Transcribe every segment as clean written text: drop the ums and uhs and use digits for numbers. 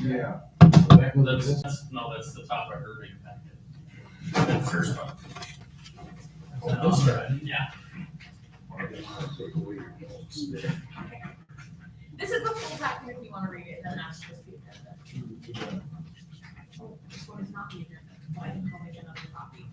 Yeah. That's the top of her big packet. That first one. Oh, this side. Yeah. This is the full packet if you want to read it, and then that's just the agenda. Oh, this one is not the agenda. I can go make another copy.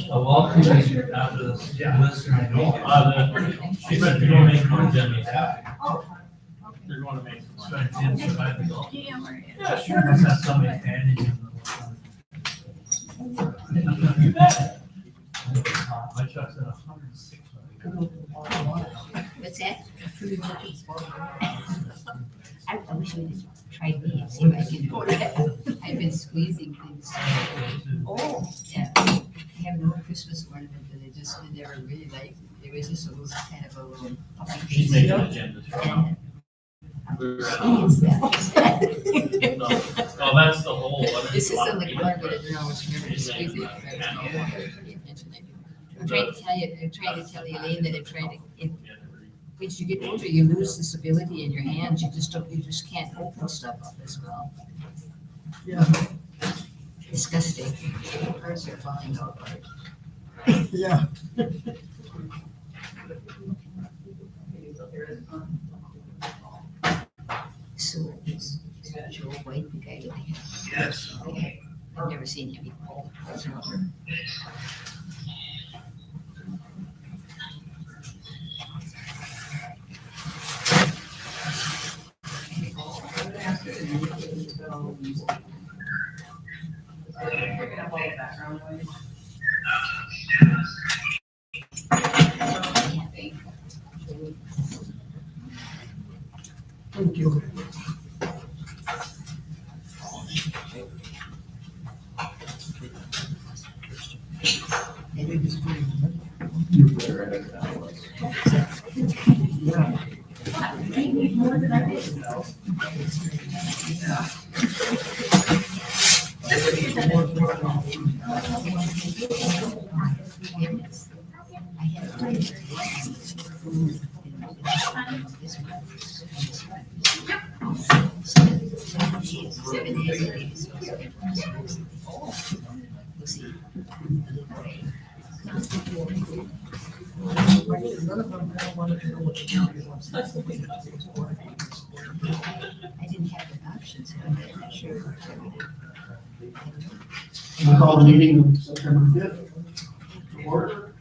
A welcome after this. Listen, I know. She said they're gonna make more agendas. Oh, They're gonna make some. So I did survive the golf. yeah, where it is. Yeah, sure. Must have somebody handing you the. You bet. My truck's at 106. What's that? I wish we'd tried me and see if I can do it. I've been squeezing things. Oh, yeah. I have an old Christmas ornament that I never really liked. It was just a little kind of a little puppy She's face. making agendas right now. Is that? No. Oh, that's the whole. This is on the corner, but I don't always remember to squeeze it. I'm trying to tell Elaine that I'm trying to, as you get older, you lose this ability in your hands. You just can't open stuff up as well. Yeah. Disgusting. Parts are falling out. Yeah. So is Joe White the guy that they have? Yes. Okay. I've never seen him before. Thank you. You better have it now. Yeah. More than I did. I have We'll see. I didn't have the options, so I'm not sure. We'll call the meeting of September 5th to order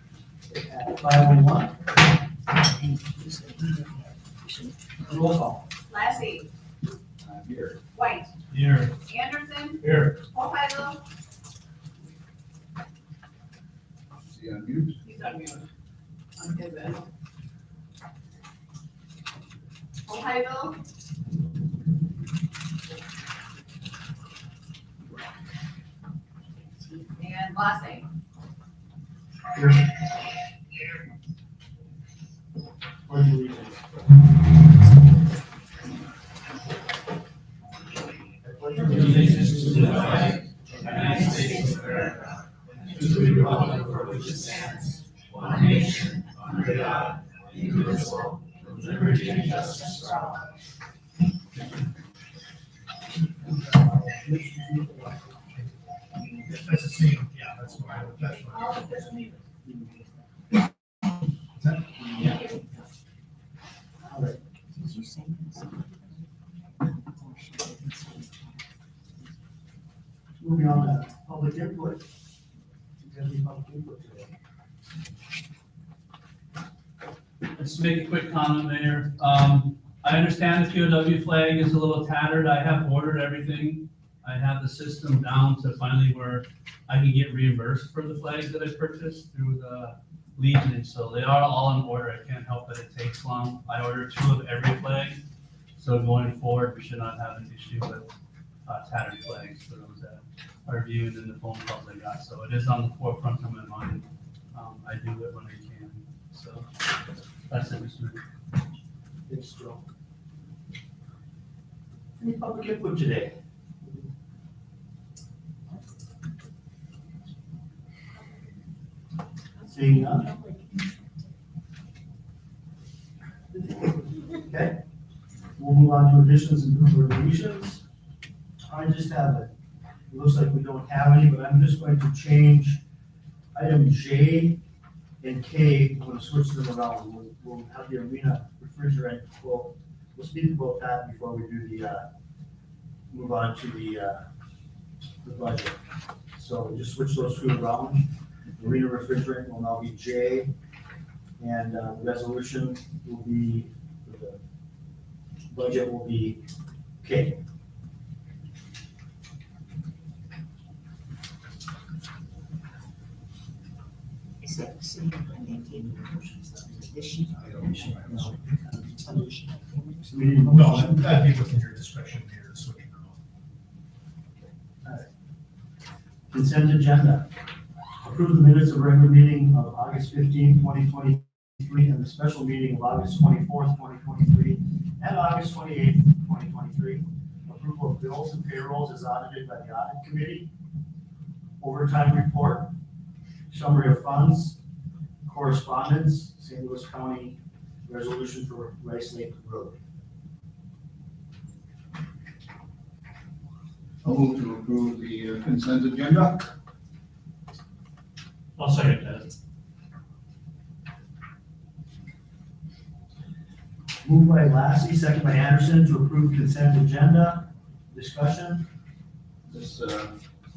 at 5:01. Roll call. Lassie, Here. White, Here. Anderson, Here. Hoheisel, Is he on mute? he's on mute. On his end. Hoheisel. And Lassie. Here. Pledge allegiance. Allegiance to the flag of the United States of America, and to the republic for which it stands, one nation, under God, indivisible, with liberty and justice for all. That's the same, yeah, that's why, that's why. Did you say this? Moving on to public input. Is there any public input today? Just to make a quick comment, Mayor. I understand the POW flag is a little tattered. I have ordered everything. I have the system down to finally where I can get reimbursed for the flags that I purchased through the Legion. So they are all in order. I can't help that it takes long. I ordered 2 of every flag. So going forward, we should not have an issue with tattered flags for those that are viewed in the phone calls I got. So it is on the forefront of my mind. I do it when I can. So that's it, Mr. Mayor. Thanks, Joe. Any public input today? Seeing none? Okay, we'll move on to additions and deletions. I just have it. It looks like we don't have any, but I'm just going to change item J and K. I'm gonna switch them around. We'll have the arena refrigerant. We'll speak about that before we do the, move on to the budget. So just switch those two around. Arena refrigerant will now be J, and the resolution will be, the budget will be K. Is that same, I think, in the sheet? So we need a No, motion. that'd be within your discretion here, switching around. Consent agenda. Approve the minutes of regular meeting of August 15, 2023, and the special meeting of August 24th, 2023, and August 28th, 2023. Approval of bills and payrolls as audited by the audit committee. Overtime report. Summary of funds. Correspondence, St. Louis County resolution for Rice Lake Road. I'll move to approve the consent agenda. I'll second that. Moved by Lassie, second by Anderson to approve consent agenda. Discussion? This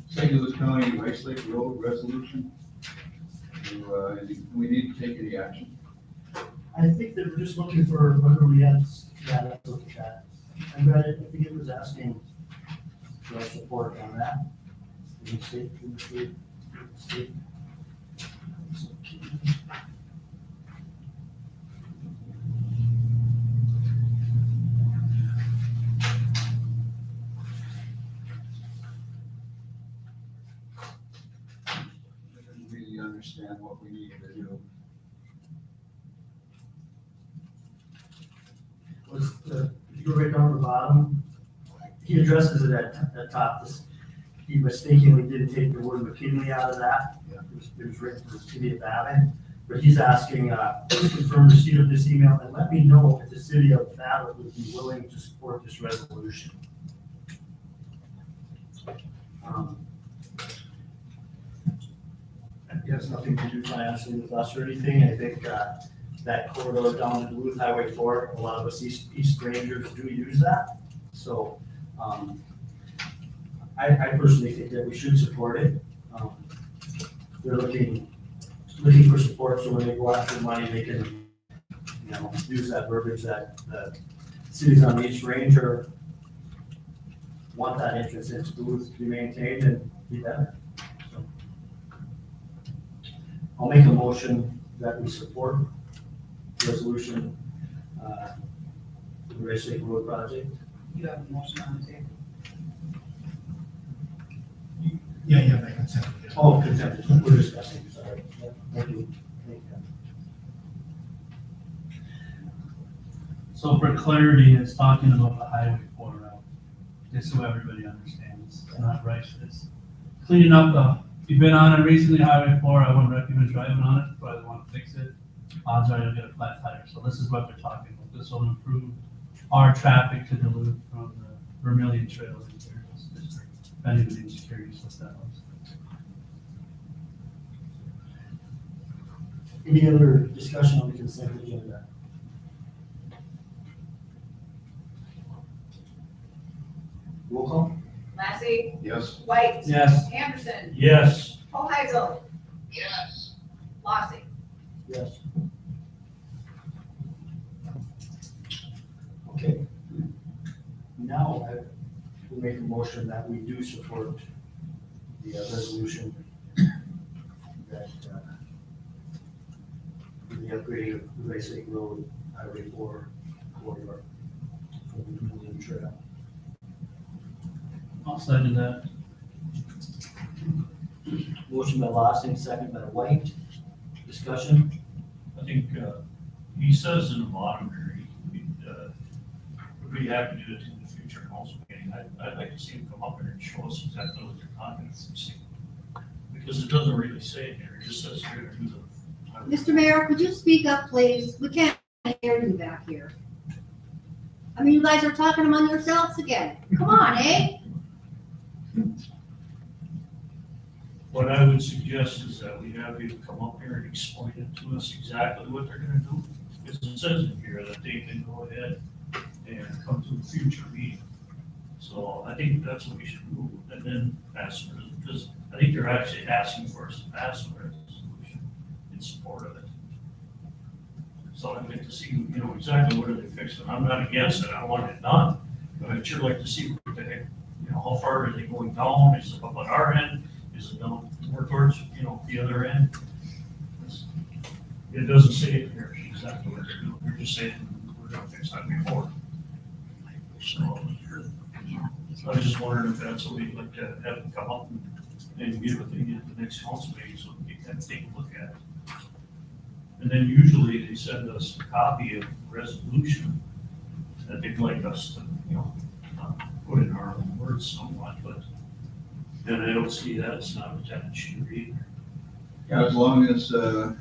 St. Louis County Rice Lake Road resolution. Do we need to take any action? I think that we're just looking for whether we have, yeah, let's look at that. I read it, I think it was asking for our support on that. Can you see? I didn't really understand what we needed to do. Was the, if you go right down to the bottom, he addresses it at the top. He mistakenly didn't take the word McKinley out of that. Yeah. It was written for the city of Babbitt, but he's asking, please confirm receipt of this email and let me know if the city of Babbitt would be willing to support this resolution. It has nothing to do financially with us or anything. I think, that corridor down to Duluth Highway 4, a lot of us East Rangers do use that. So, I personally think that we should support it. They're looking for support, so when they go after money, they can, use that verbiage that the cities on the East Ranger want that entrance into Duluth to be maintained and be better. So, I'll make a motion that we support resolution, the Rice Lake Road project. You have a motion on the table. Yeah, that consent. Oh, consent, we're discussing, sorry. Thank you. So for clarity, it's talking about the Highway 4 route, just so everybody understands. It's not right. It's cleaning up if you've been on it recently, Highway 4, I wouldn't recommend driving on it, probably want to fix it. Odds are you'll get a flat tire. So this is what they're talking about. This will improve our traffic to Duluth from the Vermillion Trail into this district. If anybody's curious what that was. Any other discussion on the consent agenda? Roll call? Lassie, Yes. White. Yes. Anderson, Yes. Hoheisel, Yes. Lossing. Yes. Okay. Now I will make a motion that we do support the resolution that the upgrading of the Rice Lake Road, Highway 4 corridor for the Vermillion Trail. I'll second that. Motion by Lossing, second by White. Discussion? I think, he says in the bottom here, we'd be happy to do it in the future council meeting. I'd like to see him come up here and show us exactly what they're talking about. Because it doesn't really say it here, it just says here to do the. Mr. Mayor, could you speak up, please? We can't hear you back here. I mean, you guys are talking among yourselves again. Come on, eh? What I would suggest is that we have you come up here and explain it to us exactly what they're gonna do. Because it says in here that they can go ahead and come to a future meeting. So I think that's what we should do, and then pass it, because I think they're actually asking for us to pass a resolution in support of it. So I'd like to see, exactly what are they fixing. I'm not against it, I want it done, but I'd sure like to see what the heck, how far are they going down? Is it up on our end? Is it down more towards, the other end? It doesn't say it here exactly what they're doing. They're just saying we're gonna fix that before. So I was just wondering if that's what we'd like to have them come up and get with the next council meeting so we can take a look at it. And then usually they send us a copy of the resolution that they'd like us to, put in our own words somewhat, but then I don't see that, it's not attached here either. Yeah, as long as,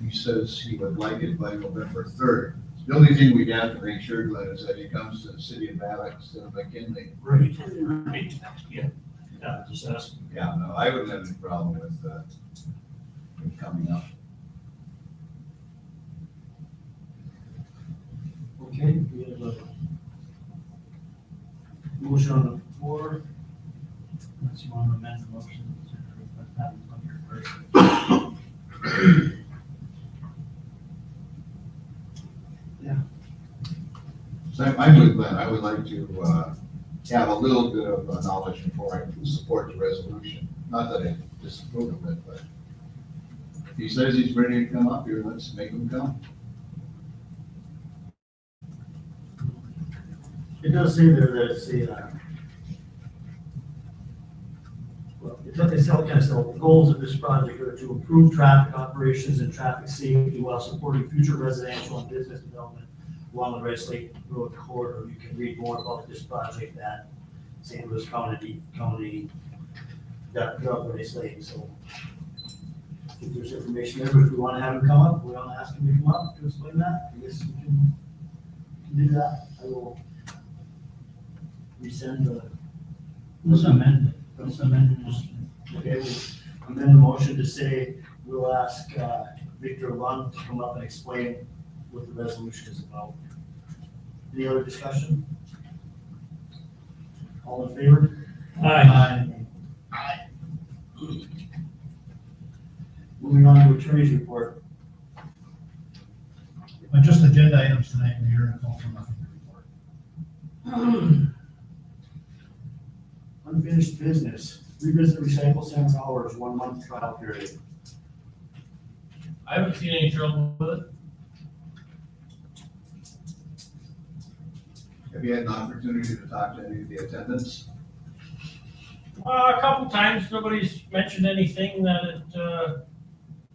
he says he would like it by November 3rd. The only thing we'd have to make sure, Glenn, is that he comes to the city of Alex instead of McKinley. Right. Yeah, just asking. Yeah, no, I wouldn't have any problem with, him coming up. Okay, we have a motion on the floor. Unless you want to amend the motion to approve that happens on your first. So I'm with Glenn, I would like to, have a little bit of knowledge before I support the resolution. Not that I disapprove of it, but if he says he's ready to come up here, let's make him come. It does say there that it's a, well, it's all kind of stuff. The goals of this project are to improve traffic operations and traffic safety while supporting future residential and business development along the Red Lake Road corridor. You can read more about this project at St. Louis County, Red Lake. So if there's information there, but if we want to have him come up, we want to ask him to come up to explain that, I guess we can do that. I will resend the. Let's amend it. Let's amend it. Okay, we'll amend the motion to say we'll ask Victor Lund to come up and explain what the resolution is about. Any other discussion? All in favor? Aye. Moving on to attorney's report. Just agenda items tonight, Mayor, and also nothing to report. Unfinished business, revisit recycle center hours, 1 month trial period. I haven't seen any trouble with it. Have you had an opportunity to talk to any of the attendants? A couple times, nobody's mentioned anything that it,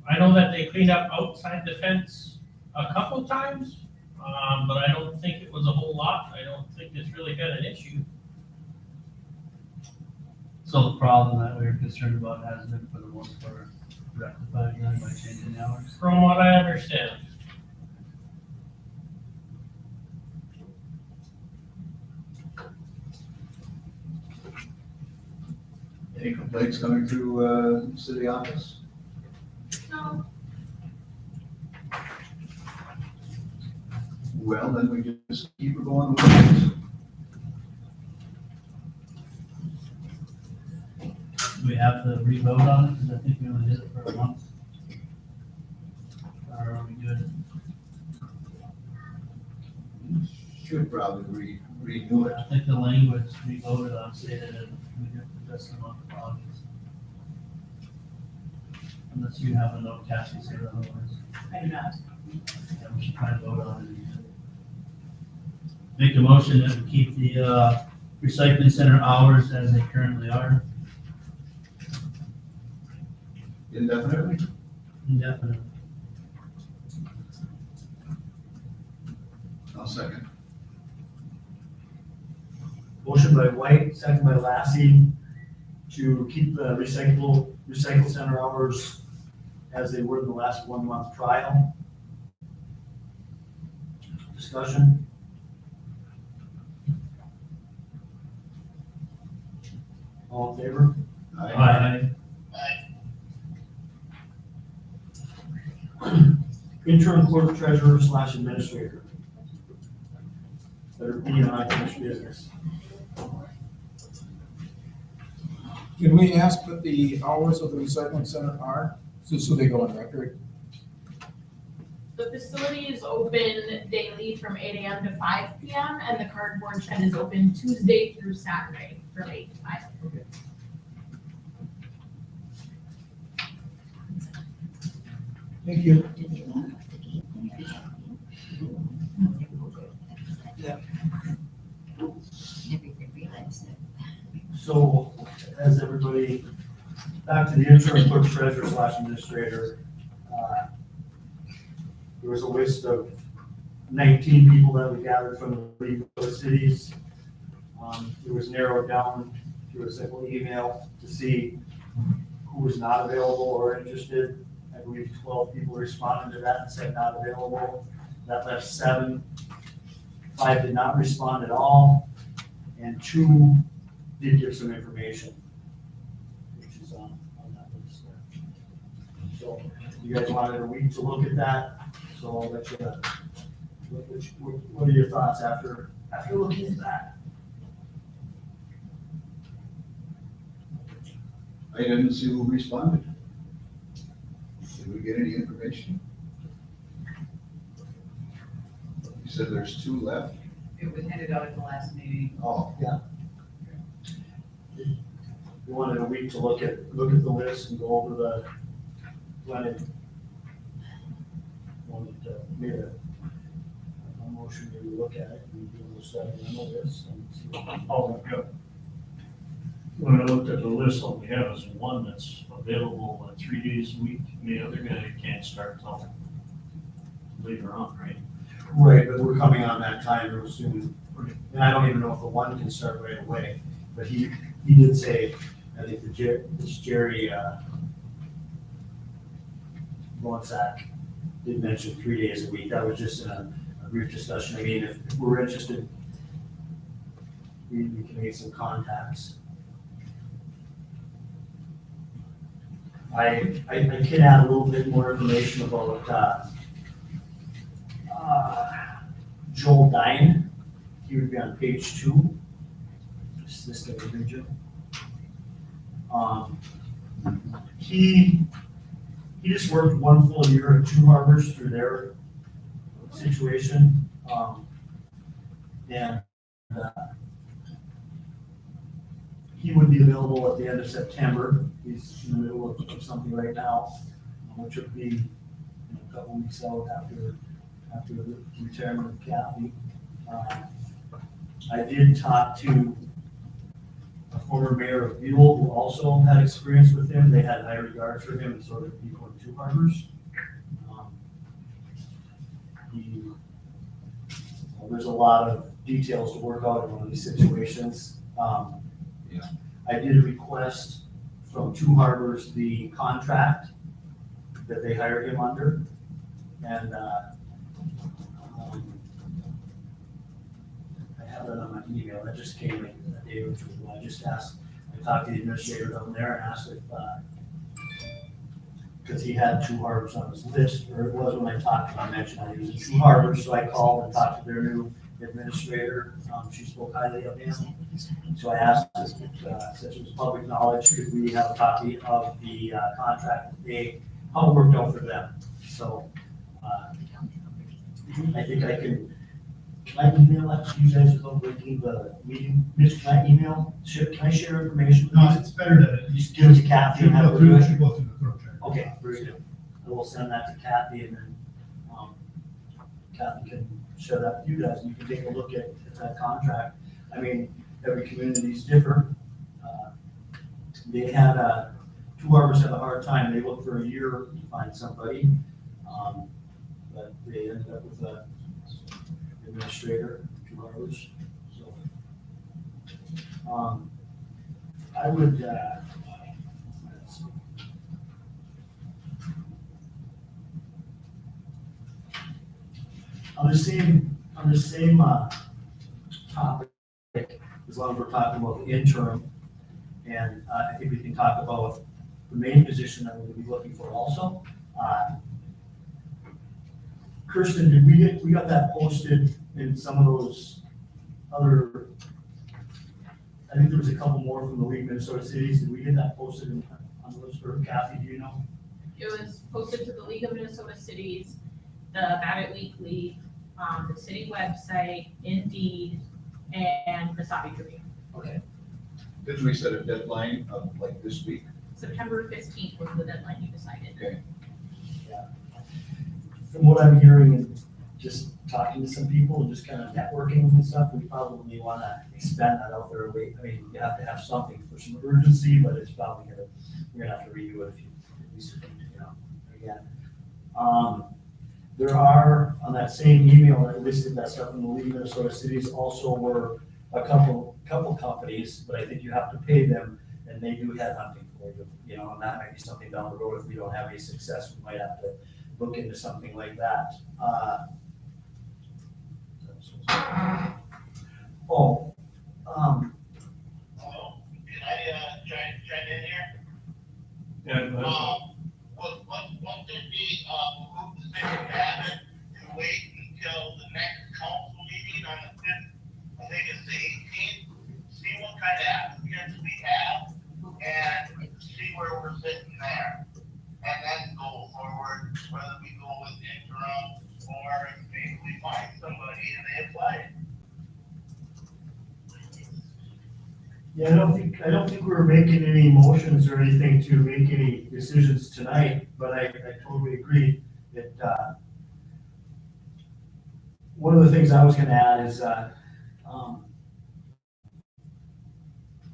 I know that they cleaned up outside the fence a couple times, but I don't think it was a whole lot. I don't think it's really been an issue. So the problem that we were concerned about has been for the most part rectified then by changing the hours. From what I understand. Any complaints coming through, city office? No, Well, then we just keep it going with this. Do we have to re-vote on it? Because I think we only did it for a month. Or are we good? Should probably redo it. I think the language we voted on stated that we did for just the month of August. Unless you have a note, Cassie, say that otherwise. I do not. Yeah, we should try to vote on it. Make a motion that we keep the, recycling center hours as they currently are, Indefinitely? indefinite. I'll second. Motion by White, second by Lassie, to keep the recycle center hours as they were in the last 1 month trial. Discussion? All in favor? Aye. Interim clerk treasurer / administrator. Better be on unfinished business. Can we ask what the hours of the recycling center are, so they go on record? The facility is open daily from 8 AM to 5 PM, and the cardboard shed is open Tuesday through Saturday from 8 to 5. Thank you. Never even realized that. So, as everybody, back to the interim clerk treasurer / administrator, there was a list of 19 people that we gathered from the League of Cities. It was narrowed down through a simple email to see who was not available or interested. I believe 12 people responded to that and said not available. That left 7. 5 did not respond at all, and 2 did give some information, which is on that list there. So you guys wanted a week to look at that, so I'll let you, what are your thoughts after looking at that? I didn't see who responded. Did we get any information? You said there's 2 left? It was handed out at the last meeting. Oh, We wanted a week to look at the list and go over the, wanted to make a motion to look at it and do a little study on the list and see what. Oh, yeah. When I looked at the list, all we have is one that's available 3 days a week, and the other guy can't start till later on, right? Right, but we're coming on that time real soon. And I don't even know if the one can start right away, but he did say, I think this Jerry, Bonsack did mention 3 days a week. That was just a brief discussion. I mean, if we're interested, we can make some contacts. I can add a little bit more information about, Joel Dine. He would be on page 2. This guy right here, Joe. He just worked 1 full year at 2 Harbors through their situation. And he would be available at the end of September. He's in the middle of something right now, which would be a couple weeks out after the retirement of Kathy. I did talk to a former mayor of Buell who also had experience with him. They had high regards for him and sort of people in 2 Harbors. There's a lot of details to work out in one of these situations. I did request from 2 Harbors the contract that they hired him under. And I have that on my email. That just came in a day or 2 ago. I talked to the administrator down there and asked if, because he had 2 Harbors on his list, or it was when I talked to him, I mentioned I was in 2 Harbors, so I called and talked to their new administrator. She spoke highly of him. So I asked, since it was public knowledge, could we have a copy of the contract that how it worked out for them? So I think can I email that to you guys without breaking the meeting? Mitch, can I email? Can I share information? No, it's better to Just give it to Kathy and have her do it? should go through the clerk treasurer. Okay, very good. I will send that to Kathy and then Kathy can share that with you guys and you can take a look at that contract. I mean, every community is different. They had, Two Harbors had a hard time, they looked for a year to find somebody. But they ended up with a administrator, Two Harbors, so. I would, let's see. On the same topic, as long as we're talking about the interim, and I think we can talk about the main position that we'll be looking for also. Kirsten, we got that posted in some of those other, I think there was a couple more from the League of Minnesota Cities. Did we get that posted on the list, or Kathy, do you know? It was posted to the League of Minnesota Cities, the Babbitt Weekly, the city website, Indeed, and the Sabi Tribune. Okay. Did we set a deadline of like this week? September 15th was the deadline you decided. Okay. From what I'm hearing and just talking to some people and just kind of networking and stuff, we probably want to expand that out there. I mean, you have to have something for some urgency, but it's probably we're gonna have to redo it again. There are, on that same email that listed that stuff in the League of Minnesota Cities, also were a couple companies, but I think you have to pay them, and they do headhunting for you, and that might be something down the road. If we don't have any success, we might have to look into something like that. Hello, can I chime in here? Yeah, What did we move the second Babbitt and wait until the next council meeting on the 5th, I think it's the 18th, see what kind of applicants we have and see where we're sitting there. And then go forward, whether we go with interim or if maybe we find somebody and they apply. Yeah, I don't think we're making any motions or anything to make any decisions tonight, but I totally agree that, one of the things I was gonna add is,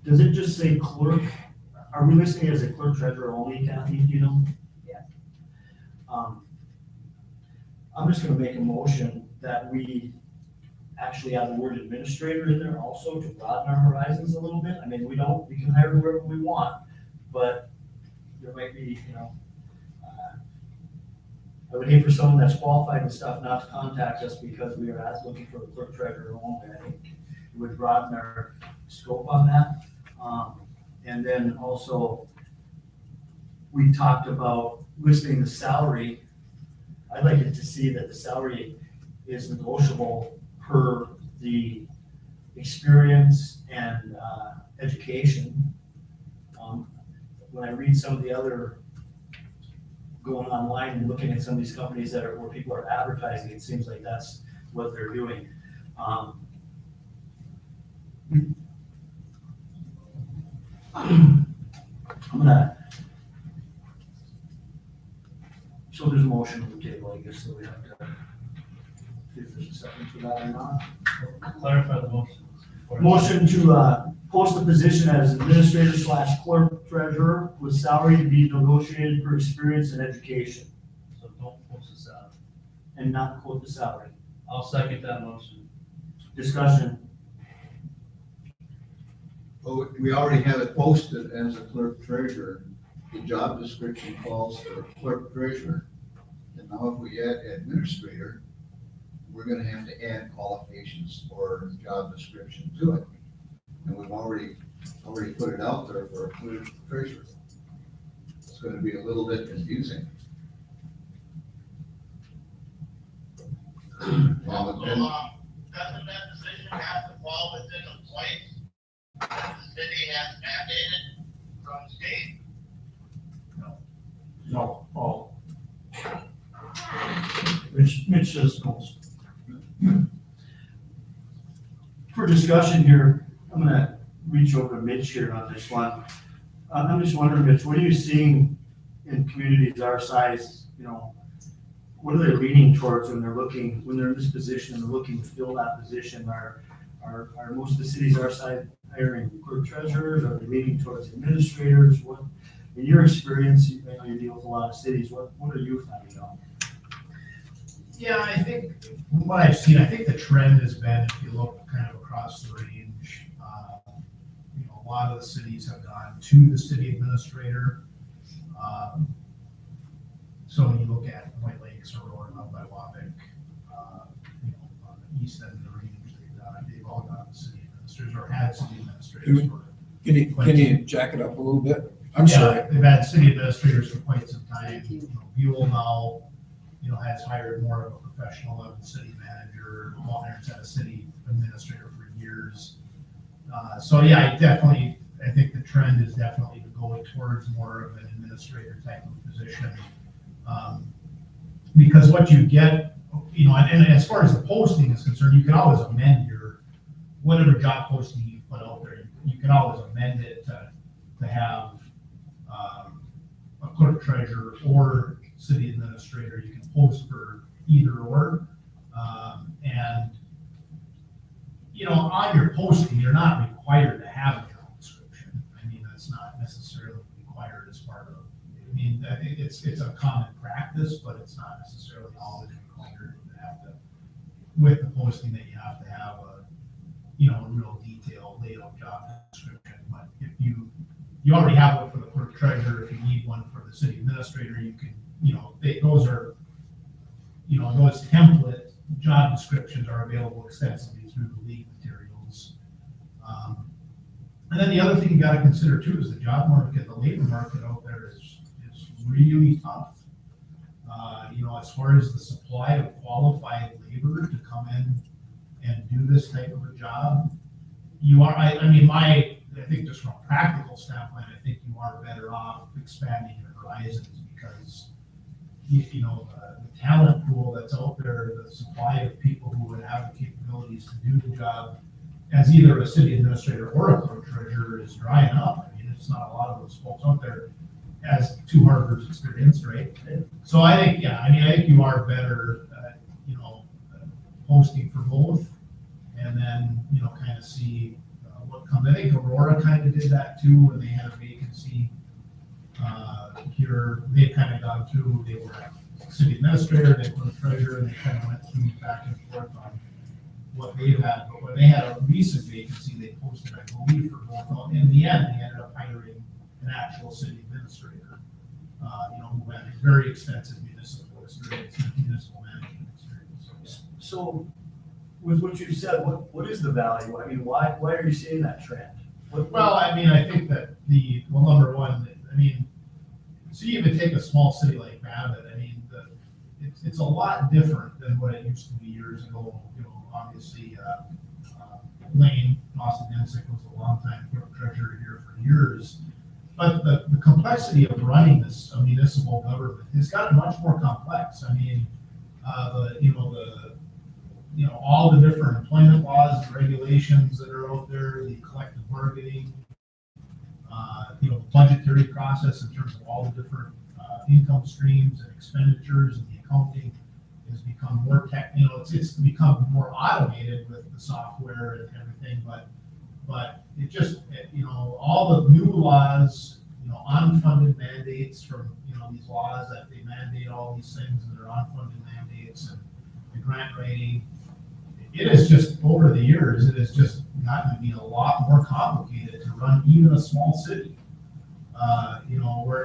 does it just say clerk? Are we listing it as a clerk treasurer only, Kathy, do you know? Yes. I'm just gonna make a motion that we actually have the word administrator in there also to broaden our horizons a little bit. I mean, we can hire whoever we want, but there might be, I would hate for someone that's qualified and stuff not to contact us because we are looking for a clerk treasurer only. I think it would broaden our scope on that. And then also, we talked about listing the salary. I'd like it to see that the salary is negotiable per the experience and education. When I read some of the other, going online and looking at some of these companies where people are advertising, it seems like that's what they're doing. So there's a motion on the table, I guess, so we have to, if there's a second for that or not. clarify the motion. Motion to post the position as administrator / clerk treasurer with salary to be negotiated for experience and education, So don't post this out. and not quote the salary. I'll second that motion. Discussion. Well, we already have it posted as a clerk treasurer. The job description calls for clerk treasurer. And now if we add administrator, we're gonna have to add qualifications for job description to it. And we've already put it out there for a clerk treasurer. It's gonna be a little bit confusing. Doesn't that position have to fall within the place that the city has mandated from the state? No, oh. Mitch just knows. For discussion here, I'm gonna reach over to Mitch here on this one. I'm just wondering, Mitch, what are you seeing in communities our size, what are they leaning towards when they're in this position and they're looking to fill that position? Are most of the cities our side hiring clerk treasurers, are they leaning towards administrators? What, in your experience, I know you deal with a lot of cities, what are you finding out? Yeah, I think, from what I've seen, I think the trend has been, if you look kind of across the range, a lot of the cities have gone to the city administrator. So when you look at White Lakes, Aurora, up by Wabick, on the east end of the range, they've all gone to city administrators or had city administrators. Can you jack it up a little bit? I'm Yeah, sorry. they've had city administrators for quite some time. Thank you. Buell now, has hired more of a professional level city manager. Walner's had a city administrator for years. So yeah, I think the trend is definitely to go towards more of an administrator type of position. Because what you get, and as far as the posting is concerned, you can always amend whatever job posting you put out there, you can always amend it to have a clerk treasurer or city administrator. You can post for either or. And, on your posting, you're not required to have a job description. I mean, that's not necessarily required as part of, I think it's a common practice, but it's not necessarily always required to have with the posting that you have to have a real detailed laid out job description. But if you already have one for the clerk treasurer, if you need one for the city administrator, you can, those are, those template job descriptions are available extensively through the league materials. And then the other thing you gotta consider too is the job market, the labor market out there is really tough. As far as the supply of qualified labor to come in and do this type of a job, I think just from a practical standpoint, I think you are better off expanding your horizons because, the talent pool that's out there, the supply of people who would have the capabilities to do the job as either a city administrator or a clerk treasurer is drying up. I mean, it's not a lot of those folks out there has 2 Harvard's experience, right? So I think you are better, posting for both and then, kind of see what comes. I think Aurora kind of did that too when they had a vacancy here. They kind of gone through, they were city administrator, they were treasurer, and they kind of went through back and forth on what they've had. But when they had a recent vacancy, they posted, I believe, for both. In the end, they ended up hiring an actual city administrator, who had a very extensive municipal experience, municipal management experience. So, with what you said, what is the value? I mean, why are you seeing that trend? Well, I think that number one, so you even take a small city like Babbitt, it's a lot different than what it used to be years ago. Obviously, Lane, Austin Densick was a long time clerk treasurer here for years. But the complexity of running this municipal government has gotten much more complex. All the different employment laws and regulations that are out there, the collective bargaining, the budgetary process in terms of all the different income streams and expenditures and the accounting has become more it's become more automated with the software and everything, but it just, all the new laws, unfunded mandates from, these laws that they mandate all these things that are unfunded mandates and the grant writing. It is just, over the years, it has just gotten to be a lot more complicated to run even a small city.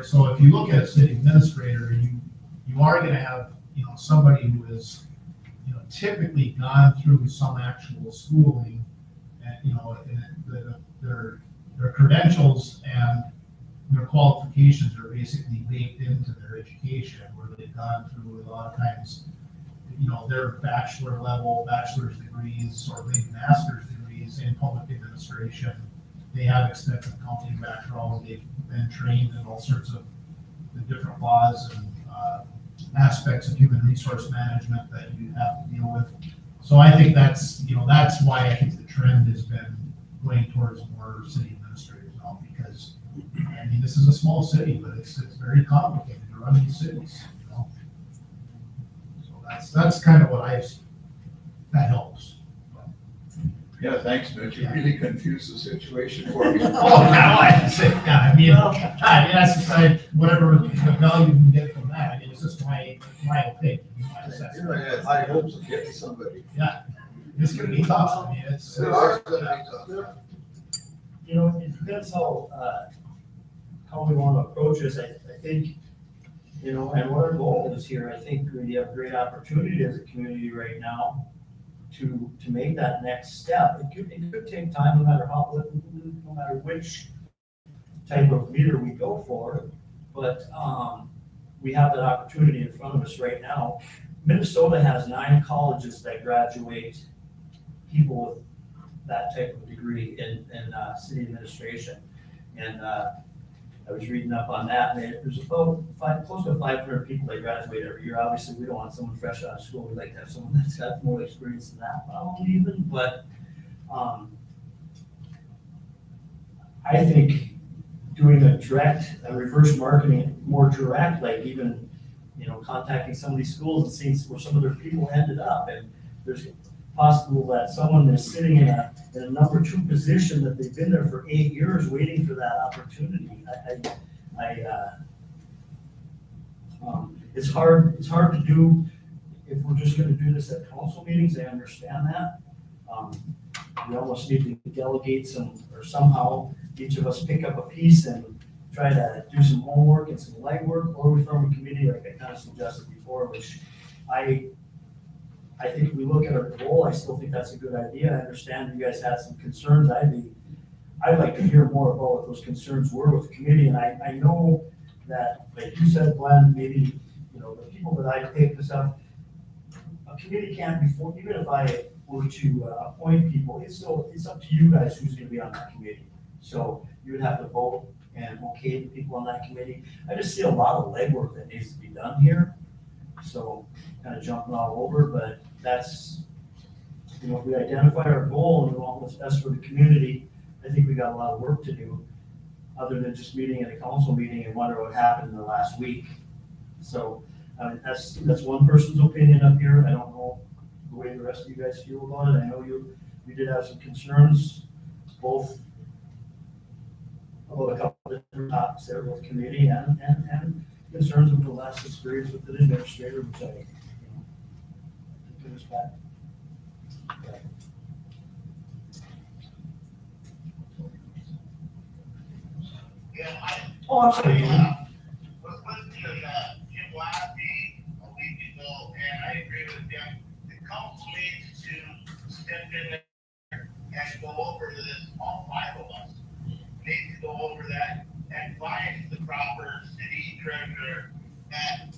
So if you look at a city administrator, you are gonna have, somebody who is, typically gone through some actual schooling and, their credentials and their qualifications are basically baked into their education, where they've gone through a lot of times, their bachelor's degrees or maybe master's degrees in public administration. They have extensive accounting background. They've been trained in all sorts of the different laws and aspects of human resource management that you have to deal with. So I think that's why I think the trend has been going towards more city administrators now, because this is a small city, but it's very complicated to run these cities. So that's kind of what I've seen. That helps. Yeah, thanks, Mitch. You really confused the situation for me. Oh, now I say, yeah, I mean, that's aside, whatever the value you can get from that, it's just my opinion. my assessment. I had high hopes of getting somebody. It's gonna be tough, I mean, it's. There are gonna be tough. You know, it depends how we want to approach this. I think, you know, and what our goal is here, I think we have great opportunity as a community right now to make that next step. It could take time, no matter which type of leader we go for, but we have that opportunity in front of us right now. Minnesota has 9 colleges that graduate people with that type of degree in city administration. And I was reading up on that, and there's about close to 500 people that graduate every year. Obviously, we don't want someone fresh out of school. We'd like to have someone that's got more experience than that, probably even. But I think doing a reverse marketing, more direct, like even, you know, contacting some of these schools and seeing where some of their people ended up. And there's possible that someone is sitting in a number 2 position that they've been there for 8 years waiting for that opportunity. It's hard to do if we're just gonna do this at council meetings. I understand that. We almost need to delegate or somehow each of us pick up a piece and try to do some homework and some legwork, or we form a committee like I kind of suggested before, which I think if we look at our goal, I still think that's a good idea. I understand you guys had some concerns. I'd like to hear more about what those concerns were with the committee. And I know that, like you said, Glenn, maybe, you know, the people that I pick this up, a committee can't be formed, even if I were to appoint people, it's up to you guys who's gonna be on that committee. So you would have to vote and okay the people on that committee. I just see a lot of legwork that needs to be done here. So kind of jumping all over, but that's, you know, if we identify our goal and we want what's best for the community, I think we got a lot of work to do, other than just meeting at a council meeting and wonder what happened in the last week. So that's one person's opinion up here. I don't know the way the rest of you guys feel about it. I know you did have some concerns, both about a couple of different topics there with committee and concerns with the last experience with the administrator, which I, you know, can respect. Oh, absolutely. Was listening to Jim Lasky a week ago, and I agree with him. The council needs to step in there and go over this, all 5 of us. Need to go over that and find the proper city treasurer. And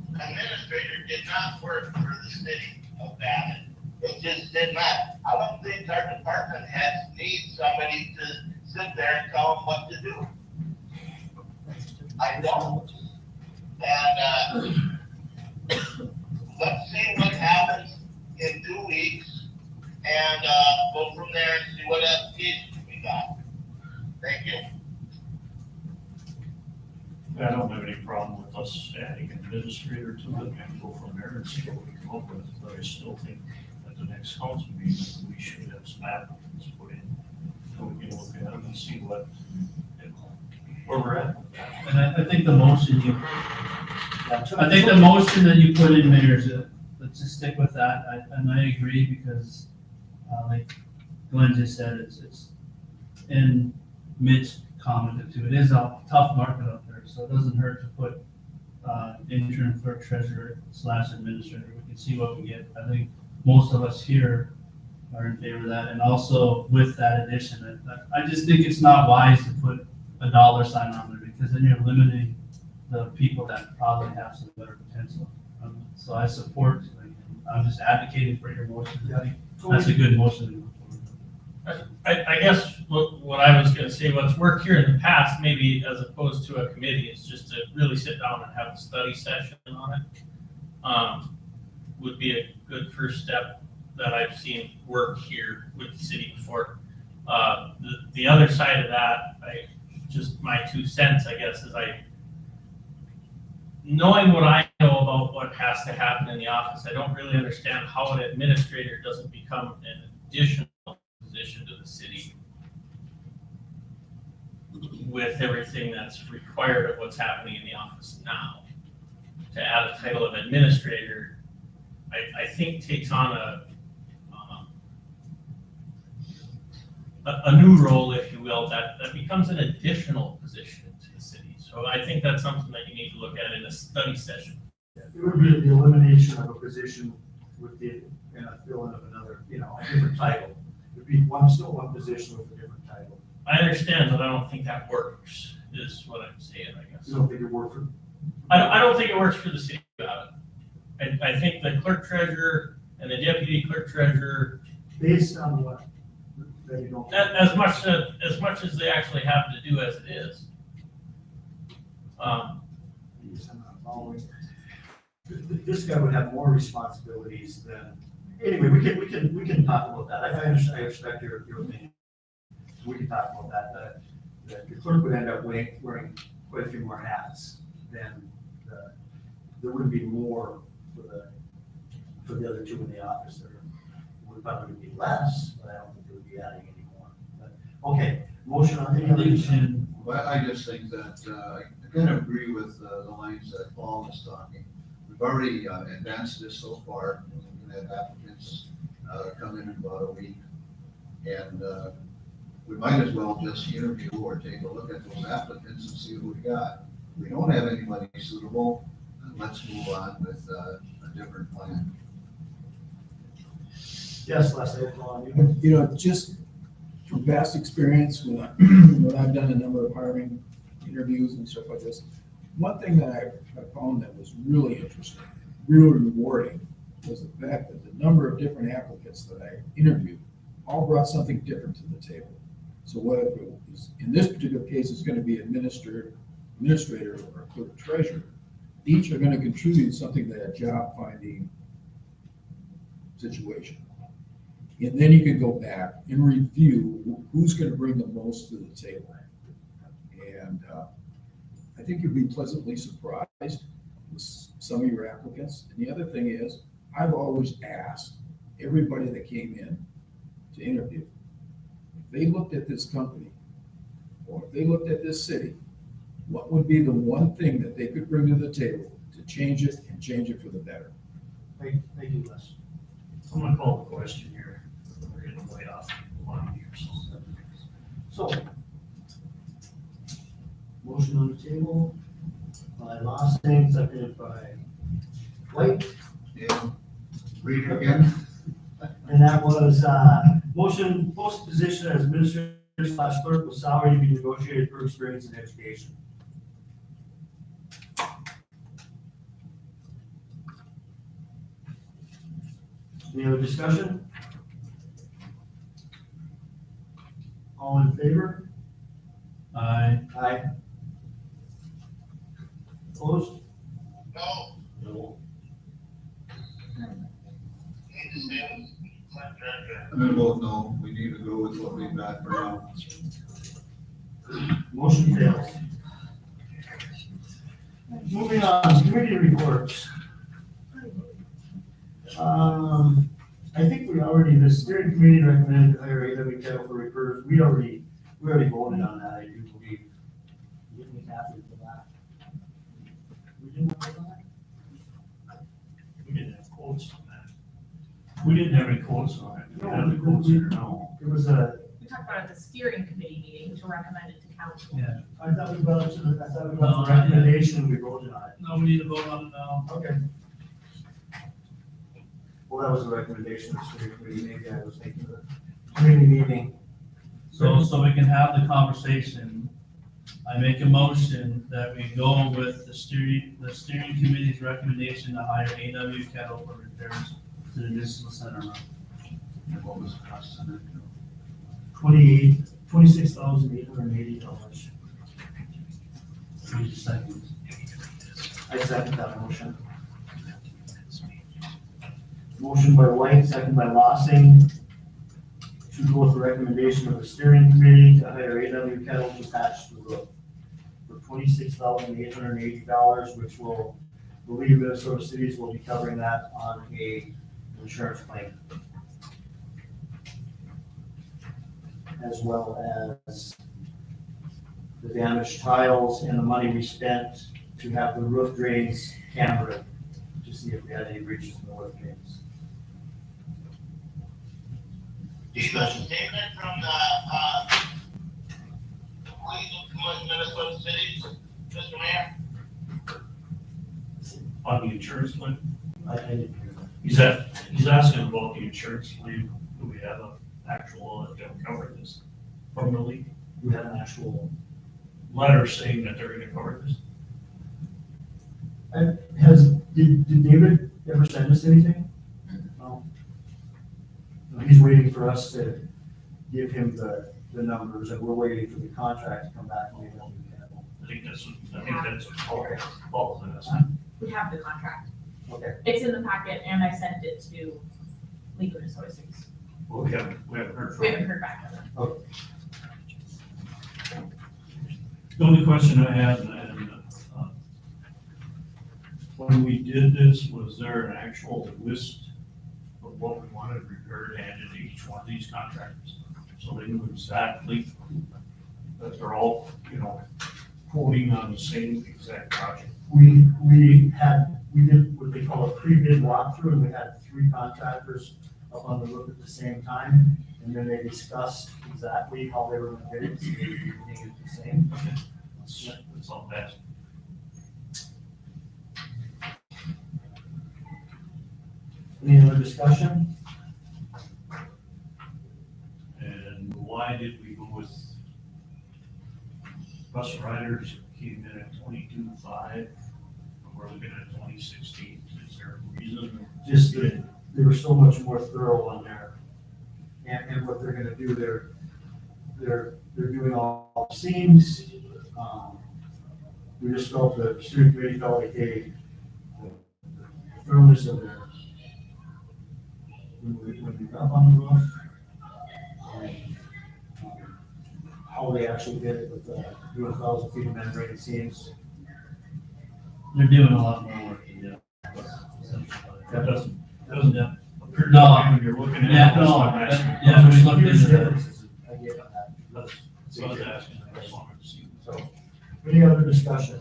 administrator did not work for the city of Babbitt. It just did not. I don't think our department heads need somebody to sit there and tell them what to do. I don't. And let's see what happens in 2 weeks and go from there and see what applications we got. Thank you. I don't have any problem with us adding an administrator to it and go from there and see what we come up with, but I still think at the next council meeting, we should have some applicants put in. So we can look at them and see what, where we're at. And I think the motion that you put in, Mayor, is let's just stick with that. And I agree because, like Glenn just said, it's, and Mitch commented too, it is a tough market out there, so it doesn't hurt to put interim clerk treasurer / administrator. We can see what we get. I think most of us here are in favor of that. And also with that addition, I just think it's not wise to put a dollar sign on there, because then you're limiting the people that probably have some better potential. So I support, I'm just advocating for your motion. I think that's a good motion. I guess what I was gonna say, what's worked here in the past, maybe as opposed to a committee, is just to really sit down and have a study session on it. Would be a good first step that I've seen work here with the city before. The other side of that, just my 2 cents, I guess, is knowing what I know about what has to happen in the office, I don't really understand how an administrator doesn't become an additional addition to the city with everything that's required of what's happening in the office now. To add a title of administrator, I think takes on a new role, if you will, that becomes an additional position to the city. So I think that's something that you need to look at in a study session. It would be the elimination of a position with the, filling of another, a different title. It'd be still one position with a different title. I understand, but I don't think that works, is what I'm saying, I guess. You don't think it worked for? I don't think it works for the city about it. I think the clerk treasurer and the deputy clerk treasurer, Based on what? That you don't. as much as they actually have to do as it is. Yes, I'm not following. This guy would have more responsibilities than, anyway, we can talk about that. I respect your opinion. We can talk about that. The clerk would end up wearing quite a few more hats than there would be more for the other two in the office. There would probably be less, but I don't think they would be adding any more. But, okay, motion on any other. Well, I just think that, I kind of agree with the lines that Paul is talking. We've already advanced this so far. We're gonna have applicants come in about a week. And we might as well just interview or take a look at those applicants and see who we got. If we don't have anybody suitable, then let's move on with a different plan. Yes, Les, I applaud you. Just from past experience, when I've done a number of hiring interviews and stuff like this, one thing that I found that was really interesting, really rewarding, was the fact that the number of different applicants that I interviewed all brought something different to the table. So whether it was, in this particular case, it's going to be administrator or clerk treasurer, each are going to contribute something to that job finding situation. And then you can go back and review who's going to bring the most to the table. And I think you'll be pleasantly surprised with some of your applicants. And the other thing is, I've always asked everybody that came in to interview, if they looked at this company or if they looked at this city, what would be the one thing that they could bring to the table to change it and change it for the better? Thank you, Les. I'm gonna call the question here. We're getting way off the line here, so. So, motion on the table by Lossing, seconded by White, Yeah, read it again. and that was, motion, post position as administrator / clerk with salary to be negotiated per experience and education. Any other discussion? All in favor? Aye. Aye. Opposed? No. I'm gonna vote no. We need to go with what we've got for now. Motion fails. Moving on, committee reports. I think we already, the steering committee recommended to hire A.W. Kettle for repairs. We already voted on that, I do believe. You didn't be happy with that. We didn't vote on that? We didn't have quotes on that. We didn't have any quotes on it. We had the quotes here, no. It was a, We talked about it at the steering committee meeting to recommend it to council. Yeah. I thought we brought it to the, recommendation, we voted on it. No, we need to vote on it now. Okay. Well, that was a recommendation of the steering committee, maybe I was making the committee meeting. So we can have the conversation, I make a motion that we go with the steering committee's recommendation to hire A.W. Kettle for repairs to the municipal center room. And what was the cost on that? $26,880. Need a second. I second that motion. Motion by White, second by Lossing, to go with the recommendation of the steering committee to hire A.W. Kettle to patch the roof for $26,880, which will, the League of Minnesota Cities will be covering that on a insurance claim. as well as the damaged tiles and the money we spent to have the roof drains cambered to see if we had any breaches in the roof drains. Discussion. Statement from the, League of Minnesota Cities, Mr. Mayor. On the insurance claim, I didn't hear that. he's asking about the insurance claim. Do we have an actual, that cover this from the league? We had an actual, Letter saying that they're gonna cover this? did David ever send us anything? No. No, he's waiting for us to give him the numbers, and we're waiting for the contract to come back. Maybe we can. I think that's what Paul is. We have the contract. Okay. It's in the packet and I sent it to League of Minnesota Cities. Well, we haven't heard from We him. haven't heard back from them. The only question I had, and when we did this, was there an actual list of what we wanted repaired handed to each one of these contractors? So they knew exactly that they're all, quoting on the same exact project. We did what they call a pre-bid walkthrough, and we had 3 contractors up on the roof at the same time, and then they discussed exactly how they were gonna bid it, so everything is the same. That's all that. Any other discussion? And why did we go with bus riders came in at 22.5? We're looking at 2016. Is there a reason? Just that they were so much more thorough on there. And what they're gonna do, they're doing all the seams. We just felt the steering committee felt like the thoroughness of their, when we got up on the roof. And how they actually did it with doing 1,000 feet of membrane seams. They're doing a lot more work than you. That doesn't appear to No. me when you're looking at. Yeah, it. That's no, why I'm asking. yeah, we looked Huge into that. differences, I get on that. That's what I was asking. I just wanted to see. So, any other discussion?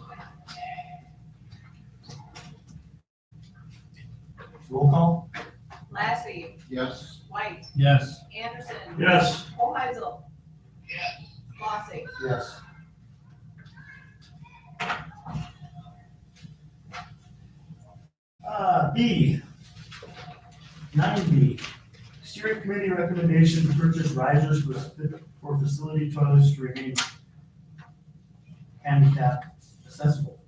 Roll call? Lassie, Yes, White, Yes. Anderson. Yes. Hoheisel, Yes. Lossing. Yes. B, 9B, steering committee recommendation to purchase risers for facility toilets to remain handicap accessible.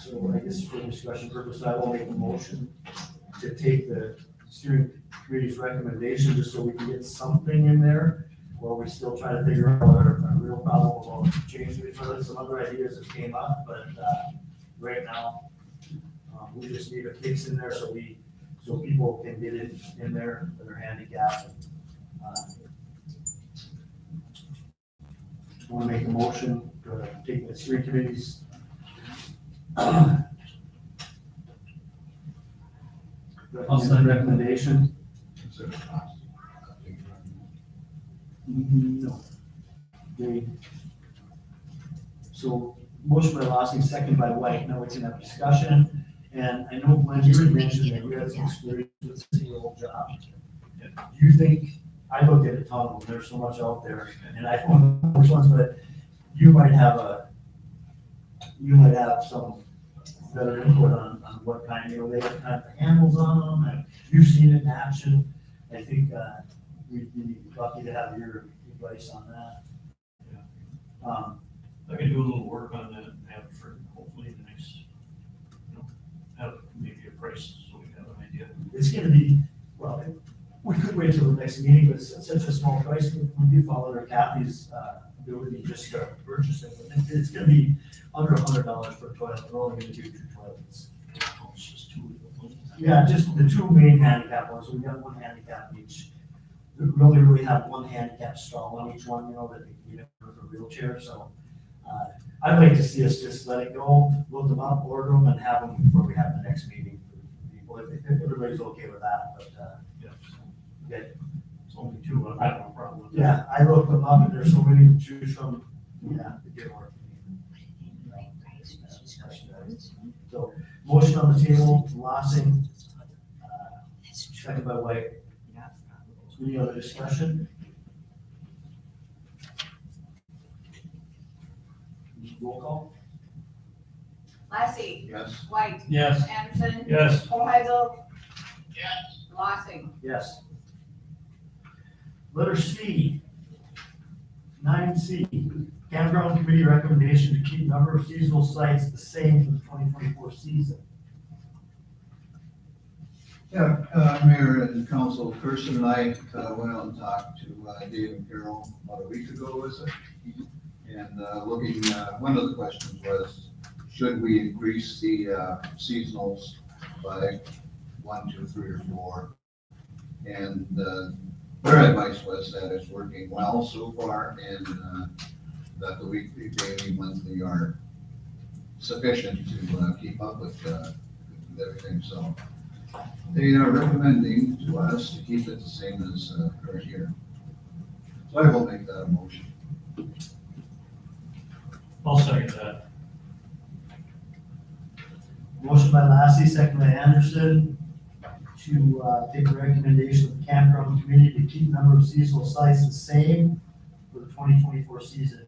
So I guess for discussion purposes, I will make a motion to take the steering committee's recommendation, just so we can get something in there, while we still try to figure out whether a real problem will change the toilets. Some other ideas that came up, but, right now, we just need a fix in there so people can get in there that are handicapped. Want to make a motion to take the steering committee's I'll second. recommendation. consider cost. No. So motion by Lossing, second by White. Now we can have discussion. And I know Glenn, you had mentioned that you had some experience with this old job. Do you think, I looked at a ton of them, there's so much out there, and I don't know which ones, but you might have some better input on what kind, they have kind of handles on them, and you've seen it in action. I think, we'd be lucky to have your advice on that. I can do a little work on that and have it for hopefully the next, have maybe a price so we have an idea. It's gonna be, well, we could wait till the next meeting, but it's such a small price, we do fall under Kathy's, ability just to purchase it. It's gonna be under $100 per toilet, we're only gonna do 2 toilets. It's just two of them. Yeah, just the 2 main handicap ones, we got 1 handicap each. We only really have 1 handicap stall on each one, that they can get for a wheelchair, so, I'd like to see us just let it go, load them up, order them, and have them before we have the next meeting for people, if everybody's okay with that, but, Yeah. It's only two, I have no problem with that. yeah, I looked them up, and there's so many to choose from, yeah, it did work. So, motion on the table, Lossing, second by White. Any other discussion? Roll call? Lassie, Yes? White, Yes. Anderson, Yes. Hoheisel. Yes. Lossing. Yes. Letter C, 9C, campground committee recommendation to keep number of seasonal sites the same for the 2024 season. Yeah, Mayor and Council, Kirsten and I went out and talked to Dave and Carol about a week ago, was it? And looking, one of the questions was, should we increase the seasonals by 1, 2, 3, or 4? And their advice was that it's working well so far, and that the weekly, daily, monthly are sufficient to keep up with everything, so. They are recommending to us to keep it the same as current year. So I will make that a motion. I'll second that. Motion by Lassie, second by Anderson, to take the recommendation of the campground committee to keep number of seasonal sites the same for the 2024 season.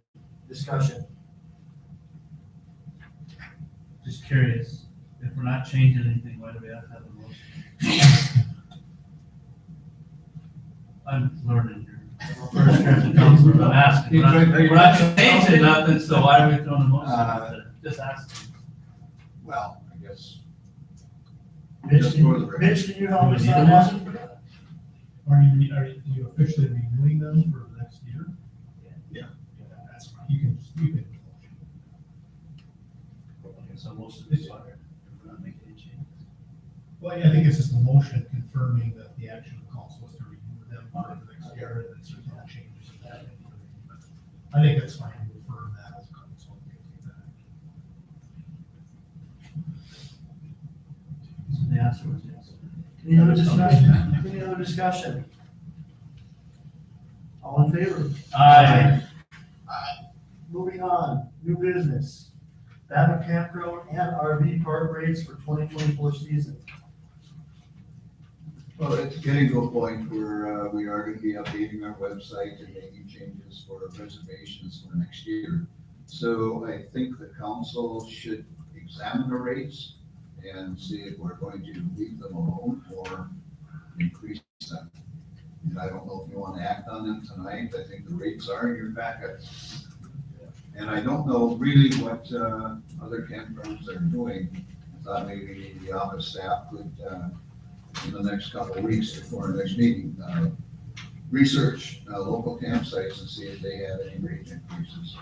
Discussion. Just curious, if we're not changing anything, why do we have to have a motion? I'm learning here. First year as a counselor, I'm asking. We're not changing nothing, so why are we throwing a motion out there? Just asking. Well, I guess. Mitch, Just for the record. Mitch, can you help us Do we need on a that? Are you officially renewing them for the next year? Yeah. That's fine. You can. So most of it's fine. If we're not making any changes. Well, I think it's just a motion confirming that the action of the council was to renew them for the next year, and it's no changes to that. But I think that's fine, we'll confirm that as a council. So the answer was yes. Any other discussion? Any other discussion? All in favor? Aye. Moving on, new business. Babbitt Campground and RV park rates for 2024 season. Well, it's getting to a point where we are going to be updating our website and making changes for reservations for next year. So I think the council should examine the rates and see if we're going to leave them alone or increase them. And I don't know if you want to act on them tonight. I think the rates are in your packet. And I don't know really what other campgrounds are doing. I thought maybe the office staff could, in the next couple of weeks before our next meeting, research local campsites and see if they have any rate increases.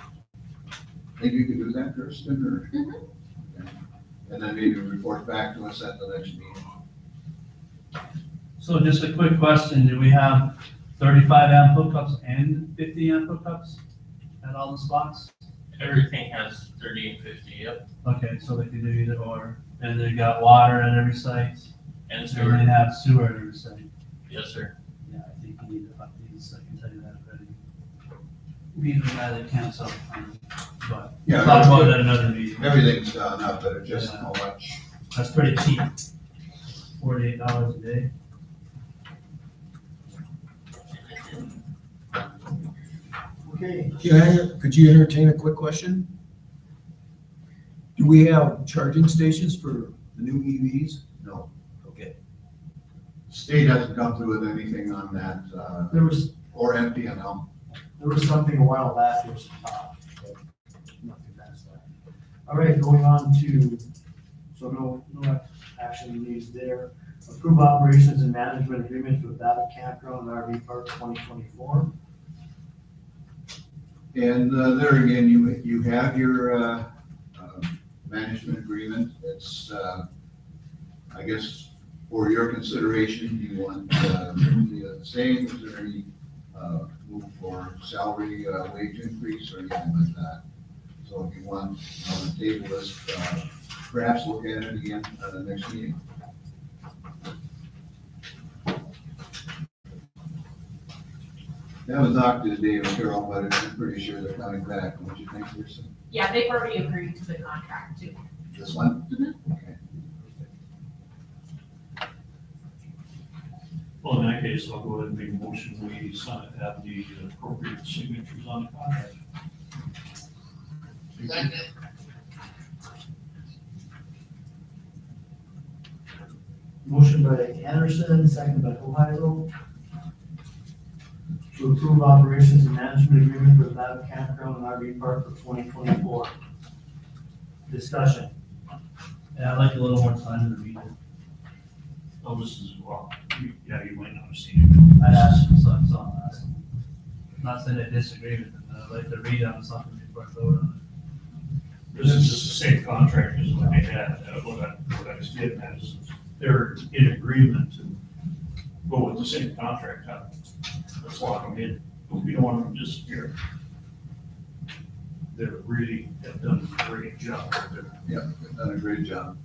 Think you could do that, Kirsten, or? Okay. And then maybe report back to us at the next meeting. So just a quick question, do we have 35 amp hookups and 50 amp hookups at all the spots? Everything has 30 and 50, yep, Okay, so they can do either or, and they got water at every site, and and sewer, they have sewer at every site. yes, sir. Yeah, I think you need to up these, I can tell you that already. Being the guy that camps all the time, but Yeah, talk about it at another meeting. everything's gone up, but it just how much. That's pretty cheap, $48 a day. Okay, Could you entertain a quick question? Do we have charging stations for the new EVs? No, Okay. state hasn't come through with anything on that, there was or MPNL. something a while back, there was nothing past that. All right, going on to, so no action needs there. Approve operations and management agreement with Babbitt Campground and RV Park 2024. And there again, you have your management agreement. It's, I guess, for your consideration, do you want the same? Is there any move for salary wage increase or anything like that? So if you want, to table this, perhaps look at it again at the next meeting. I haven't talked to Dave and Carol, but I'm pretty sure they're coming back. Don't you think, Kirsten? Yeah, they've already agreed to the contract too. This one? Okay. Well, in that case, I'll go ahead and make a motion, we sign, have the appropriate signatures on the contract. Motion by Anderson, second by Hoheisel. To approve operations and management agreement for the Babbitt Campground and RV Park for 2024. Discussion. Yeah, I'd like a little more time to read it. Oh, this is, well, yeah, you might not have seen I asked, so I'm asking. Not saying I disagree with it, but I'd like to read on something before I vote on it. This is just the same contract as what they had. What I was getting at is they're in agreement to go with the same contract. Let's lock them in. We don't want them to disappear. They really have done a great job. Yep, they've done a great job.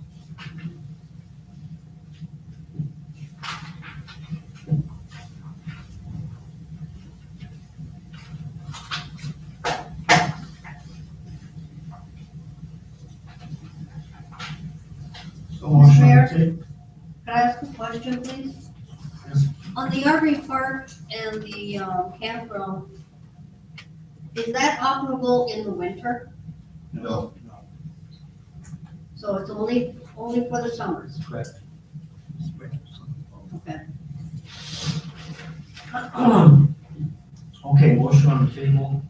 So motion on the table. Can I ask a question, please? Yes. On the RV park and the campground, is that operable in the winter? No, So it's only for the summers? Correct. Okay. Okay, motion on the table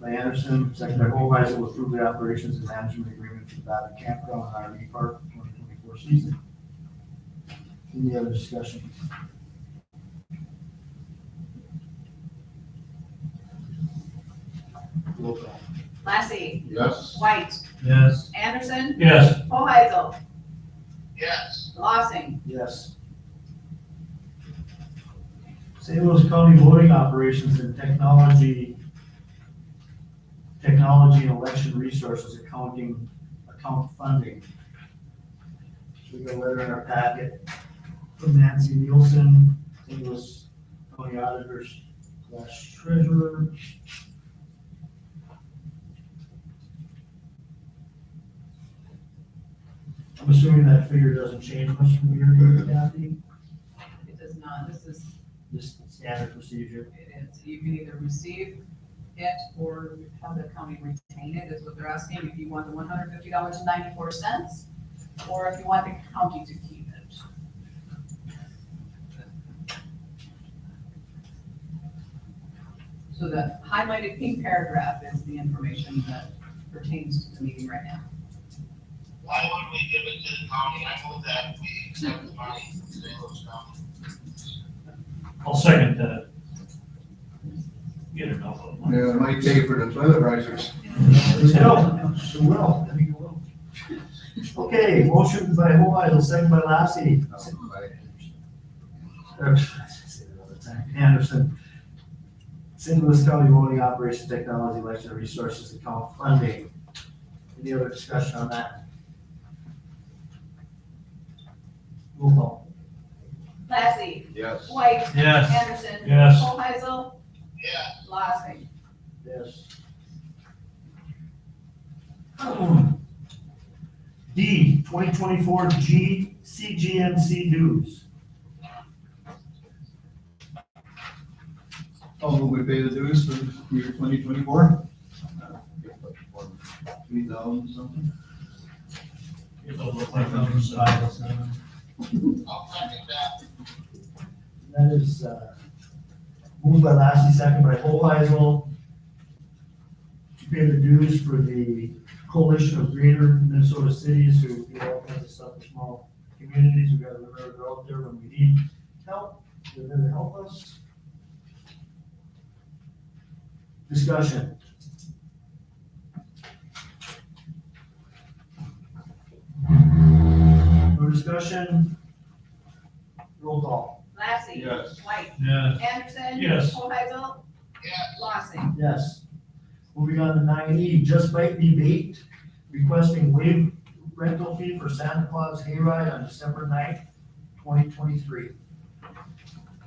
by Anderson, second by Hoheisel, to approve the operations and management agreement for the Babbitt Campground and RV Park for 2024 season. Any other discussion? Roll call. Lassie, yes? White, it. Yes. Anderson, Yes. Hoheisel, Yes. Lossing, Yes. St. Louis County voting operations and technology and election resources account funding. We got a letter in our packet from Nancy Nielsen, St. Louis County Auditors / Treasurer. I'm assuming that figure doesn't change much from year to year, Kathy? it does not, this is, Just standard procedure. it is, you can either receive it or have the county retain it, is what they're asking, if you want the $150.94, or if you want the county to keep it. So the highlighted pink paragraph is the information that pertains to the meeting right now. Why would we give it to the county? I move that we accept the money from St. Louis County. I'll second that. Get enough of them. Yeah, it might take for the toilet risers. Well, okay, motion by Hoheisel, second by Lassie. Anderson. St. Louis County voting operation technology election resources account funding. Any other discussion on that? Roll call. Lassie, Yes. White, Yes. Anderson. Yes. Hoheisel, Yes. Lossing. Yes. D, 2024 CGMC dues. Oh, will we pay the dues for year 2024? 3,000 something? It'll look like I'm I'll second that. That is, moved by Lassie, second by Hoheisel. To pay the dues for the coalition of greater Minnesota cities who do all kinds of stuff for small communities. We've got to remember they're out there when we need help. They're there to help us. Discussion. No discussion? Roll call. Lassie. Yes. White, Yes. Anderson. Yes. Hoheisel, Yes. Lossing. Yes. Moving on to 9E, Just Bite Me Bait, requesting waived rental fee for Santa Claus Hayride on December 9th, 2023.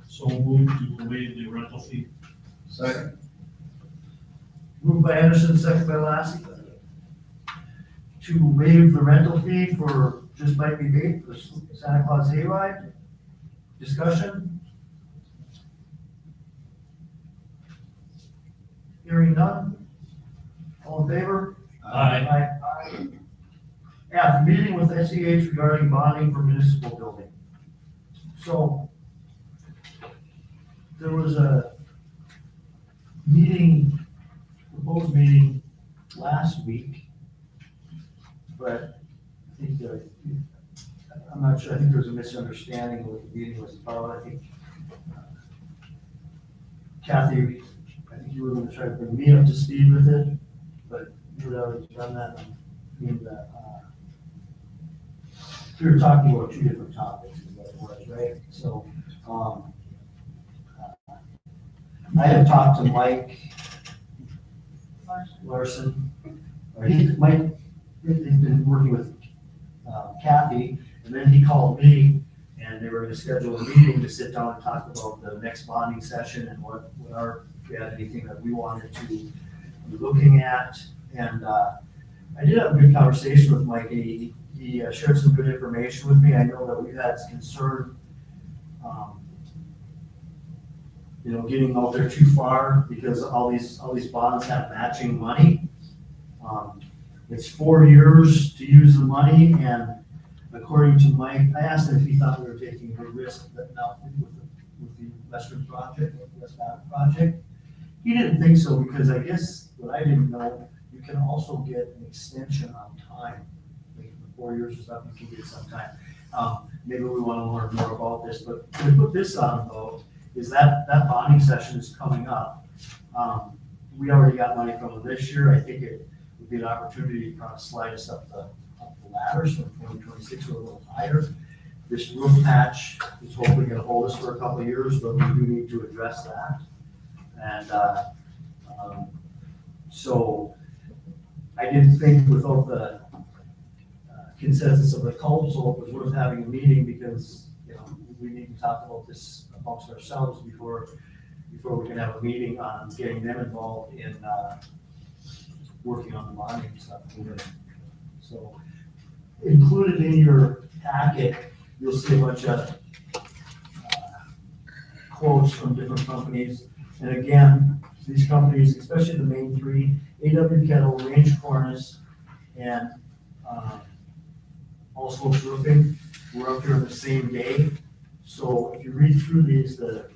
So move to waive the rental fee. Second. Moved by Anderson, second by Lassie. To waive the rental fee for Just Bite Me Bait for Santa Claus Hayride. Discussion? Hearing none? All in favor? Aye. Aye. F, meeting with SEH regarding bonding for municipal building. So, there was a meeting, proposed meeting last week, but I think, I'm not sure, I think there was a misunderstanding of what the meeting was about. I think Kathy, I think you were gonna try to bring me up to speed with it, but you had already done that. I mean, we were talking about two different topics, is what it was, right? So, I had talked to Mike Larson, Mike has been working with Kathy, and then he called me, and they were gonna schedule a meeting to sit down and talk about the next bonding session and what if we had anything that we wanted to be looking at. And I did have a good conversation with Mike. He shared some good information with me. I know that we've had some concern, getting out there too far because all these bonds have matching money. It's 4 years to use the money, and according to Mike, I asked him if he thought we were taking a risk that now with the Western project, West Bath project. He didn't think so because I guess what I didn't know, you can also get an extension on time. Like 4 years or something, you can get some time. Maybe we want to learn more about this, but to put this on though, is that bonding session is coming up. We already got money from it this year. I think it would be an opportunity to kind of slide us up the ladder, so in 2026 we're a little higher. This roof patch is hopefully going to hold us for a couple of years, but we do need to address that. And so I didn't think without the consensus of the council it was worth having a meeting because we need to talk about this amongst ourselves before we can have a meeting on getting them involved in working on the bonding stuff. So included in your packet, you'll see a bunch of quotes from different companies. And again, these companies, especially the main three, AW Kettle, Range Cornice, and All Slopes Roofing, were up here on the same day. So if you read through these, the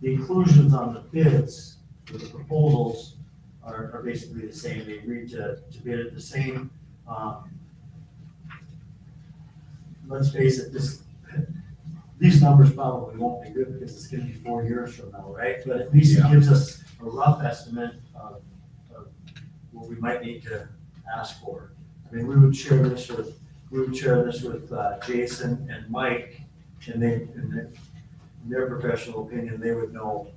inclusions on the bids for the proposals are basically the same. They agreed to bid at the same. Let's face it, these numbers probably won't be good because it's gonna be 4 years from now, right? But at least it gives us a rough estimate of what we might need to ask for. I mean, we would share this with Jason and Mike, and in their professional opinion, they would know,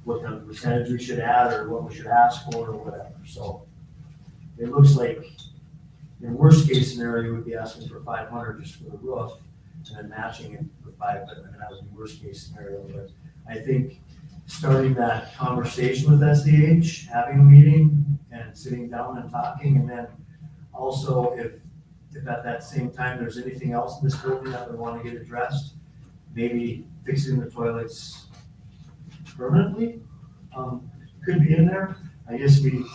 what kind of percentage we should add or what we should ask for or whatever. So it looks like in worst case scenario, we'd be asking for 500 just for the roof and then matching it with 500. I mean, that was the worst case scenario. But I think starting that conversation with SEH, having a meeting and sitting down and talking, and then also if at that same time there's anything else in this building that we want to get addressed, maybe fixing the toilets permanently, could be in there. I guess we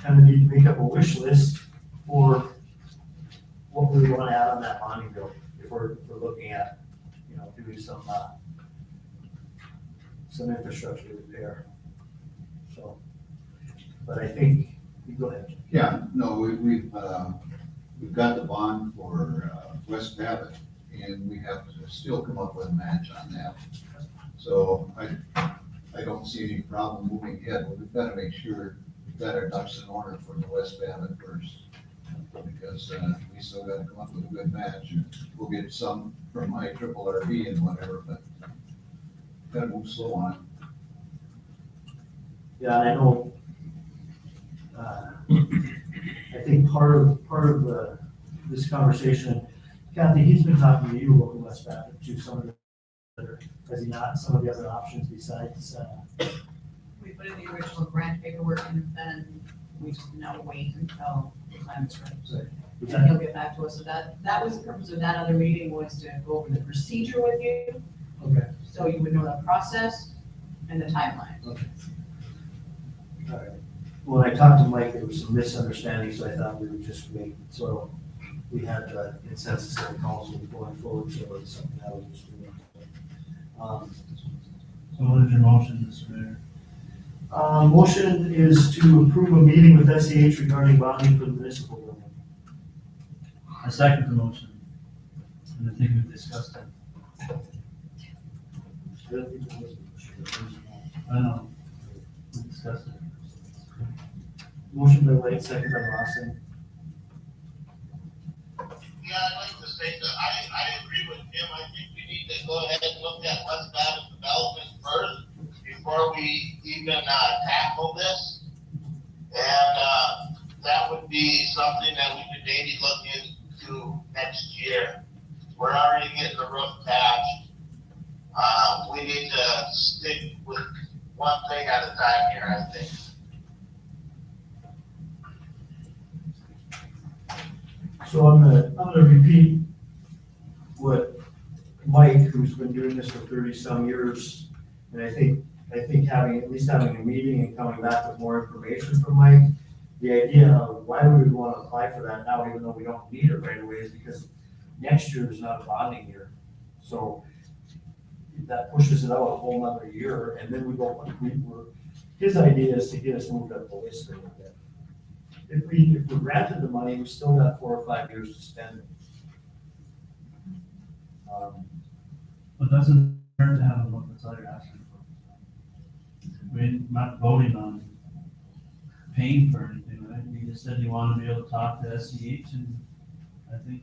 kind of need to make up a wish list for what we want to add on that bonding bill if we're looking at, doing some infrastructure repair. So, but I think, you go ahead. Yeah, no, we've got the bond for West Babbitt, and we have to still come up with a match on that. So I don't see any problem moving ahead, but we've got to make sure we've got our ducks in order for the West Babbitt first. Because we still got to come up with a good match. We'll get some from my triple RV and whatever, but got to move slow on it. Yeah, and I know, I think part of this conversation, Kathy, he's been talking to you about the West Bath, to some of the other, has he not, some of the other options besides, We put in the original grant paperwork and then we just now wait until the time is right. is And that, he'll get back to us. So that was the purpose of that other meeting, was to go over the procedure with you, okay, so you would know the process and the timeline. all right. When I talked to Mike, there was some misunderstanding, so I thought we would just wait, so we had the consensus of the council going forward, so it's something that was just doing. So what is your motion, Mr. Mayor? Motion is to approve a meeting with SEH regarding bonding for the municipal building. I second the motion. And I think we've discussed it. I know. We discussed it. Motion by White, second by Lawson. Yeah, I'd like to say that I agree with Jim. I think we need to go ahead and look at West Bath development first before we even tackle this. And that would be something that we could maybe look into next year. We're already getting the roof patched. We need to stick with one thing at a time here, I think. So I'm gonna repeat what Mike, who's been doing this for 30-some years, and I think having a meeting and coming back with more information from Mike, the idea of why we would want to apply for that now, even though we don't need it right away, is because next year is not a bonding year. So that pushes it out a whole nother year, and then his idea is to get us moved up the list a little bit. If we granted the money, we still got 4 or 5 years to spend it. But doesn't hurt to have a look, that's all you're asking for. We're not voting on paying for anything, right? You just said you want to be able to talk to SEH, and I think.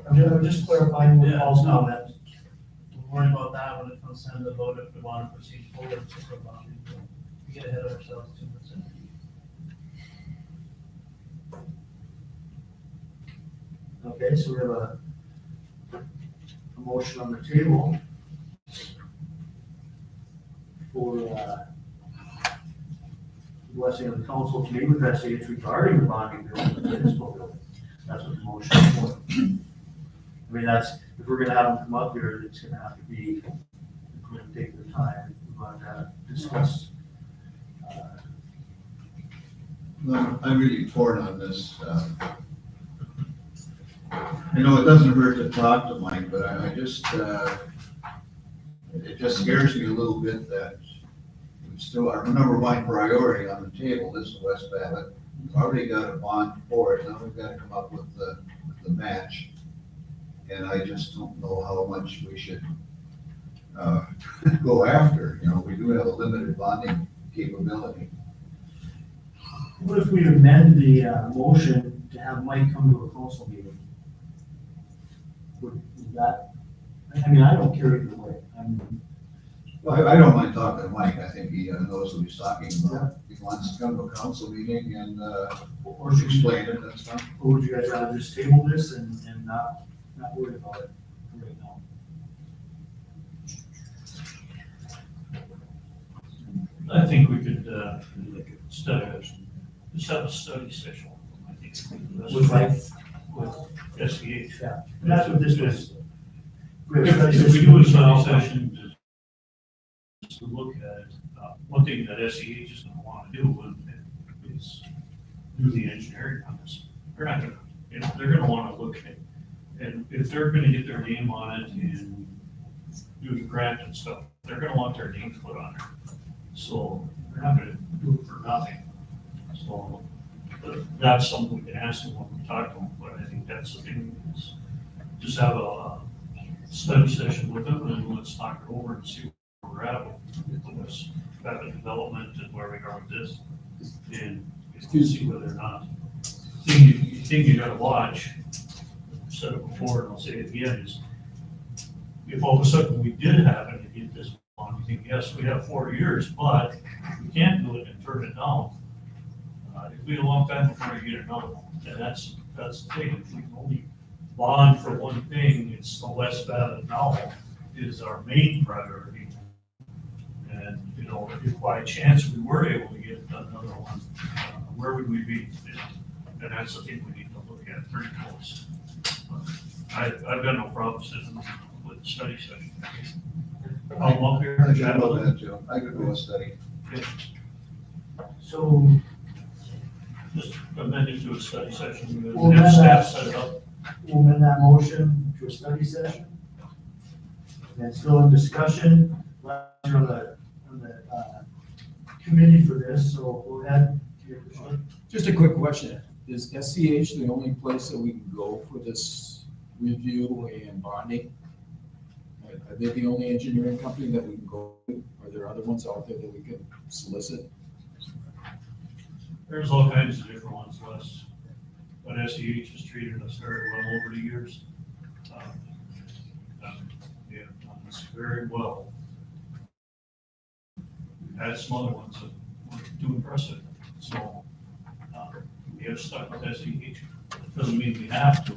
I'm just clarifying what Yeah, Paul's no. comment. We'll worry about that when it comes time to vote, if we want to proceed forward for bonding. We get ahead of ourselves too much. Okay, so we have a motion on the table for blessing of the council to meet with SEH regarding the bonding bill for the municipal building. That's what the motion is for. I mean, if we're gonna have them come up here, it's gonna have to be, we're gonna take the time, we're going to discuss. No, I'm really torn on this. You know, it doesn't hurt to talk to Mike, but I just, it just scares me a little bit that we still, our number one priority on the table is West Bath. We've already got a bond for it, now we've got to come up with the match. And I just don't know how much we should go after. You know, we do have a limited bonding capability. What if we amend the motion to have Mike come to a council meeting? Would that, I mean, I don't care either way. Well, I don't mind talking to Mike, I think he knows what he's talking about. If he wants to come to a council meeting and Or should we, explain it, that's fine. or would you guys rather just table this and not worry about it right now? I think we could, instead of, just have a study session. I think With Mike? with SEH. Yeah, and that's what this was. If we do a study session just to look at it, one thing that SEH is gonna wanna do is do the engineering on this. They're not gonna, they're gonna wanna look at, and if they're gonna get their name on it and do the grant and stuff, they're gonna want their name put on it. So they're not gonna do it for nothing. So that's something we can ask them when we talk to them, but I think that's the thing, is just have a study session with them and let's talk it over and see where we're at with the West Bath development and where we are with this. And see whether or not, thing you gotta watch, I've said it before and I'll say it again, is if all of a sudden we did happen to get this You think, yes, we have 4 years, but we can't do it and turn it down. It'll be a long time before you get another one, and that's the thing, if we can only bond for one thing, it's the West Bath now is our main priority. And, if by chance we were able to get another one, where would we be? And that's the thing we need to look at pretty close. I've got no problem sitting with the study session. I'll up here I and could chat go with that too. I could do a study. So, just amend it to a study session, Well, have then, staff set it up. we'll amend that motion to a study session. And still in discussion, last year on the committee for this, so go ahead. Just a quick question. Is SCH the only place that we can go for this review and bonding? Are they the only engineering company that we can go to? Are there other ones out there that we can solicit? There's all kinds of different ones, Les. But SEH has treated us very well over the years. Yeah, done us very well. We've had some other ones that weren't too impressive, so we have stuck with SEH. Doesn't mean we have to.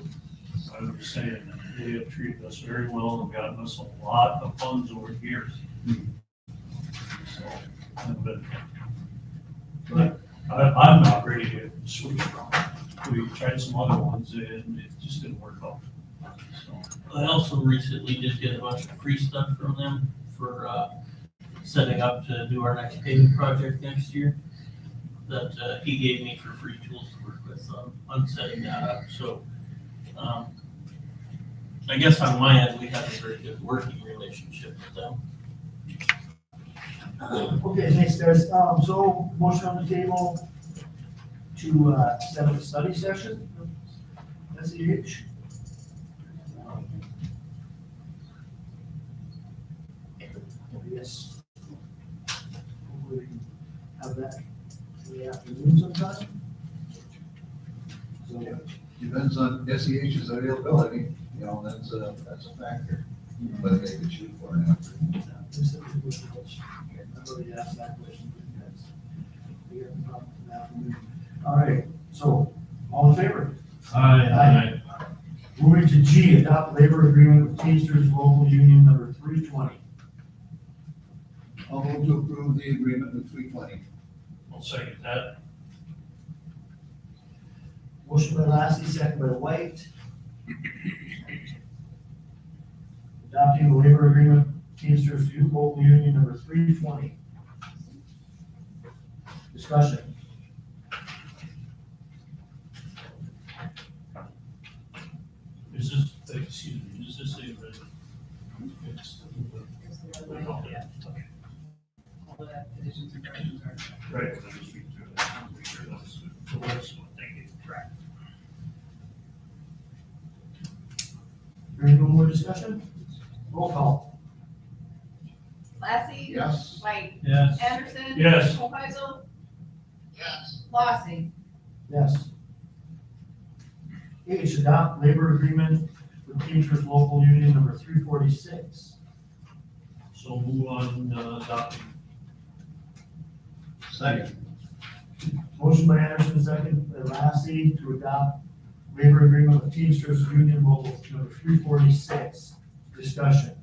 I was just saying that they have treated us very well and gotten us a lot of funds over the years. So, I'm not ready to switch from. We tried some other ones and it just didn't work out. So, I also recently did get a bunch of free stuff from them for setting up to do our next paving project next year. That he gave me for free tools to work with on setting that up. So I guess on my end, we have a very good working relationship with them. Okay, thanks, guys. So motion on the table to set up a study session, SEH. Yes. Hopefully we can have that in the afternoon sometime. So, Depends on SEH's availability, that's a factor. But they could shoot for an afternoon. I've already asked that question, but that's, we have a problem with that. All right, so, all in favor? Aye. Moving to G, adopt labor agreement with Teamsters Local Union number 320. I'll move to approve the agreement with 320. I'll second that. Motion by Lassie, second by White. Adopting the labor agreement, Teamsters Local Union number 320. Discussion. Is this, excuse me, is this a resolution? All the additions and corrections are. Right, I just read through that, make sure that's the last one, thank you. Correct. Hearing no more discussion? Roll call. Lassie. Yes? White. Yes. Anderson. Yes. Hoheisel. Yes, Lossing. Yes. H, adopt labor agreement with Teamsters Local Union number 346. So move on, adopting. Second. Motion by Anderson, second by Lassie to adopt labor agreement with Teamsters Union Local number 346. Discussion.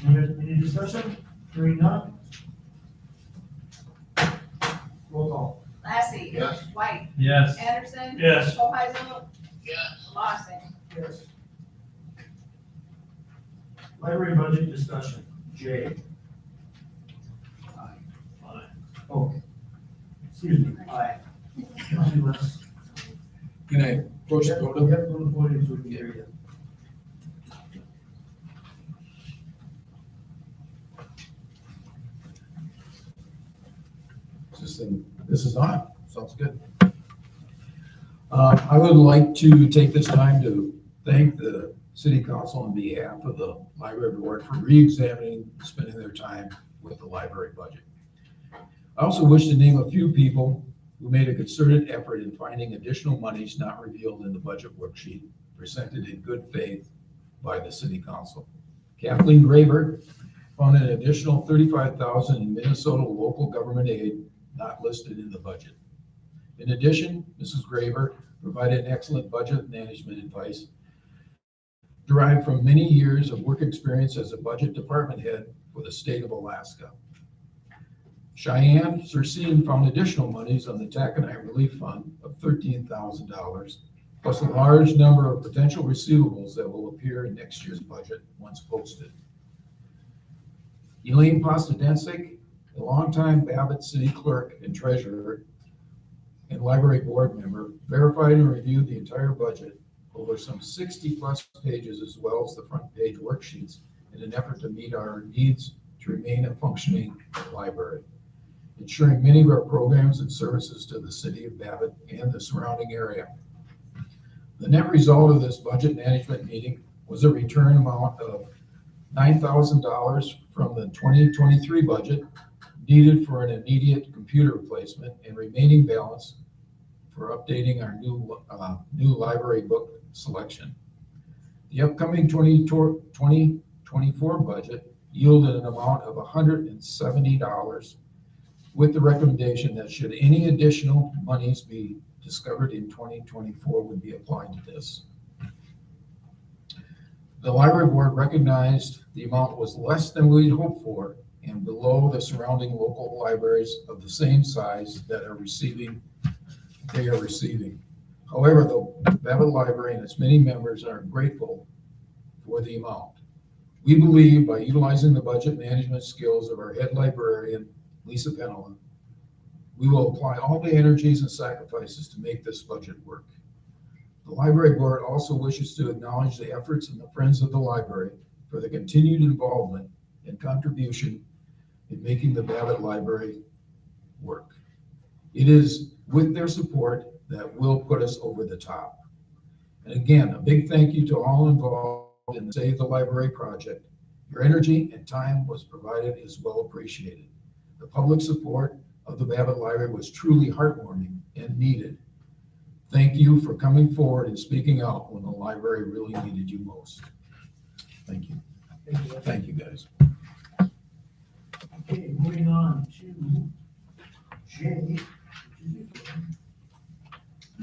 Any discussion? Hearing none? Roll call. Lassie. Yes? White. Yes. Anderson. Yes. Hoheisel. yes, Lossing. Yes. Library budget discussion. J. Aye. Oh. Excuse me. Aye. Let's- Can I approach the Yep, podium? go to the podium so we can hear you. This is on. Sounds good. I would like to take this time to thank the city council on behalf of the library board for re-examining, spending their time with the library budget. I also wish to name a few people who made a concerted effort in finding additional monies not revealed in the budget worksheet presented in good faith by the city council. Kathleen Graber found an additional $35,000 in Minnesota local government aid not listed in the budget. In addition, Mrs. Graber provided excellent budget management advice derived from many years of work experience as a budget department head for the state of Alaska. Cheyenne Sersine found additional monies on the Taconite Relief Fund of $13,000, plus a large number of potential receivables that will appear in next year's budget once posted. Elaine Postadensik, a longtime Babbitt City Clerk and Treasurer and Library Board member, verified and reviewed the entire budget over some 60-plus pages, as well as the front page worksheets, in an effort to meet our needs to remain a functioning library, ensuring many of our programs and services to the city of Babbitt and the surrounding area. The net result of this budget management meeting was a return amount of $9,000 from the 2023 budget needed for an immediate computer replacement and remaining balance for updating our new library book selection. The upcoming 2024 budget yielded an amount of $170, with the recommendation that should any additional monies be discovered in 2024 would be applied to this. The library board recognized the amount was less than we'd hoped for and below the surrounding local libraries of the same size that are receiving. However, the Babbitt Library and its many members are grateful for the amount. We believe by utilizing the budget management skills of our head librarian, Lisa Penelon, we will apply all the energies and sacrifices to make this budget work. The library board also wishes to acknowledge the efforts of the Friends of the Library for the continued involvement and contribution in making the Babbitt Library work. It is with their support that will put us over the top. And again, a big thank you to all involved in the Save the Library project. Your energy and time was provided is well appreciated. The public support of the Babbitt Library was truly heartwarming and needed. Thank you for coming forward and speaking out when the library really needed you most. Thank you. Thank you, guys. Okay, moving on to J.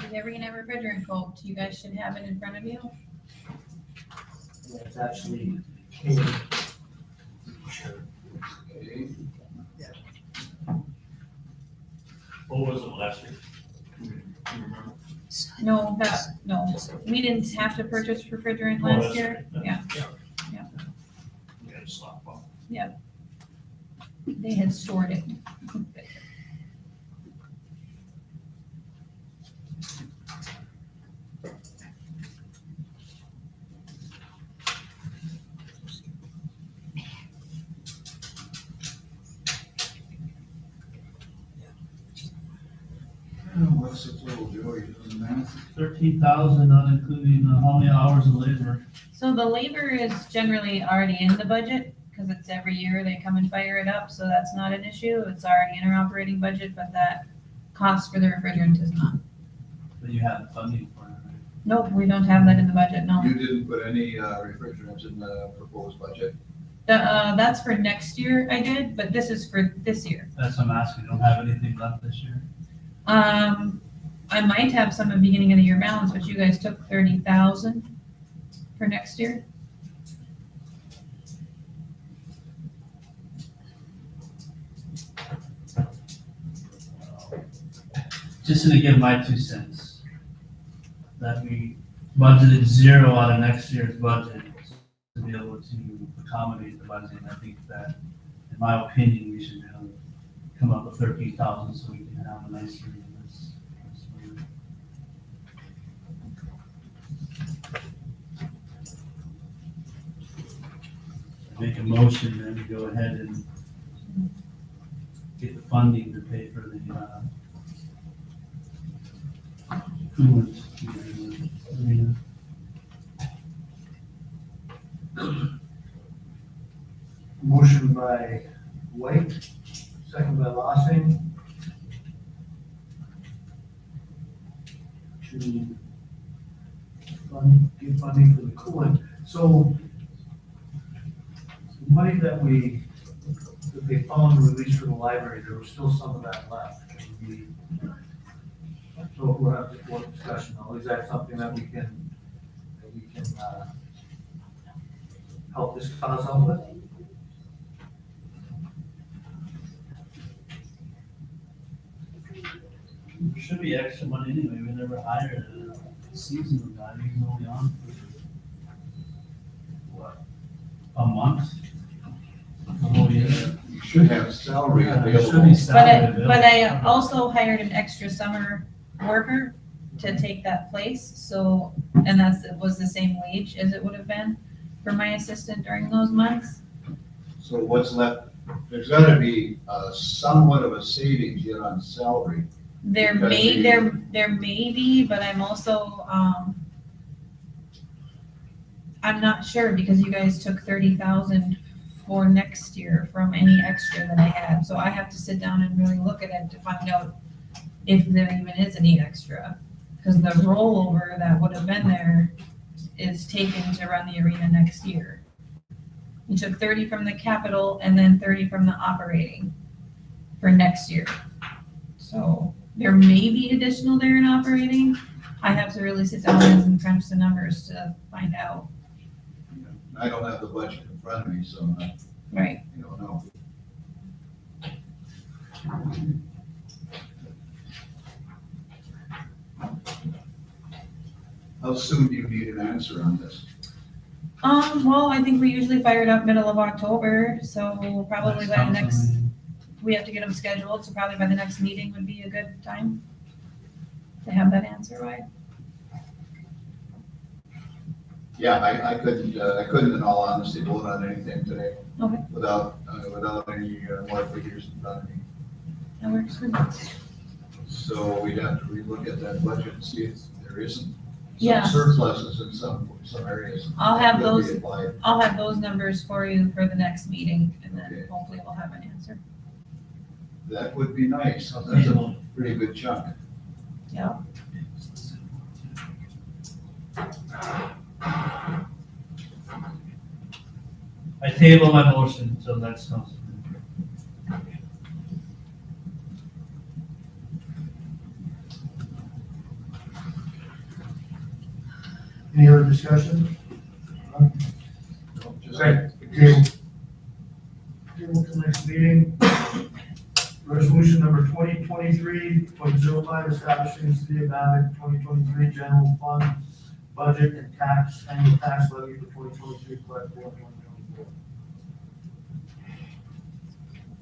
You're never gonna have a refrigerant quote. You guys should have it in front of you. That's actually K. Sure. Okay. What was it last year? Do you remember? No, we didn't have to purchase refrigerant Oh, last that's year. right. Yeah, We had a stockpile. they had stored it. What's the total, Joey, doing the math? 13,000, not including how many hours of labor. So the labor is generally already in the budget, because it's every year they come and fire it up, so that's not an issue. It's already in our operating budget, but that cost for the refrigerant is not. But you have funding for it, right? Nope, we don't have that in the budget, no. You didn't put any refrigerants in the proposed budget? That's for next year I did, but this is for this year. That's what I'm asking. You don't have anything left this year? I might have some at beginning of the year balance, but you guys took 30,000 for next year. Just to give my 2 cents, that we budgeted 0 out of next year's budget to be able to accommodate the budget. I think that, in my opinion, we should come up with 13,000 so we can have a nice year in this. Make a motion then to go ahead and get the funding to pay for the coolant. Motion by White, second by Lossing. to give funding for the coolant. So the money that they found released for the library, there was still some of that left. So we'll have to have a discussion now. Is that something that we can help this cause out with? There should be extra money anyway, we never hired a seasonal guy, he's only on for, what, a month? Oh, yeah. You should have salary Yeah, there should available. be salary But I available. also hired an extra summer worker to take that place, so, and was the same wage as it would have been for my assistant during those months. So what's left, there's gotta be somewhat of a savings yet on salary. There Because may, the- there may be, but I'm also, I'm not sure because you guys took 30,000 for next year from any extra that I had. So I have to sit down and really look at it to find out if there even is any extra. Because the rollover that would have been there is taken to run the arena next year. You took 30 from the capital and then 30 from the operating for next year. So there may be additional there in operating. I have to really sit down and crunch the numbers to find out. I don't have the budget in front of me, so I Right. don't know. How soon do you need an answer on this? Well, I think we usually fire it up middle of October, so probably by the next, we have to get them scheduled, so probably by the next meeting would be a good time to have that answer, right? Yeah, I couldn't in all honesty vote on anything today. Okay. Without any more figures in front of me. That works for me. So we'd have to relook at that budget and see if there isn't Yeah. some surpluses in some areas. I'll have that could be those- applied. I'll have those numbers for you for the next meeting, and then Okay. hopefully we'll have an answer. That would be nice. That's a pretty good chunk. Yeah. I table my motion until next council. Any other discussion? Just- Okay, table. Table till next meeting. Resolution number 2023.05, establishing City of Abbott 2023 general fund budget and annual tax levy for 2023, collect for 2024.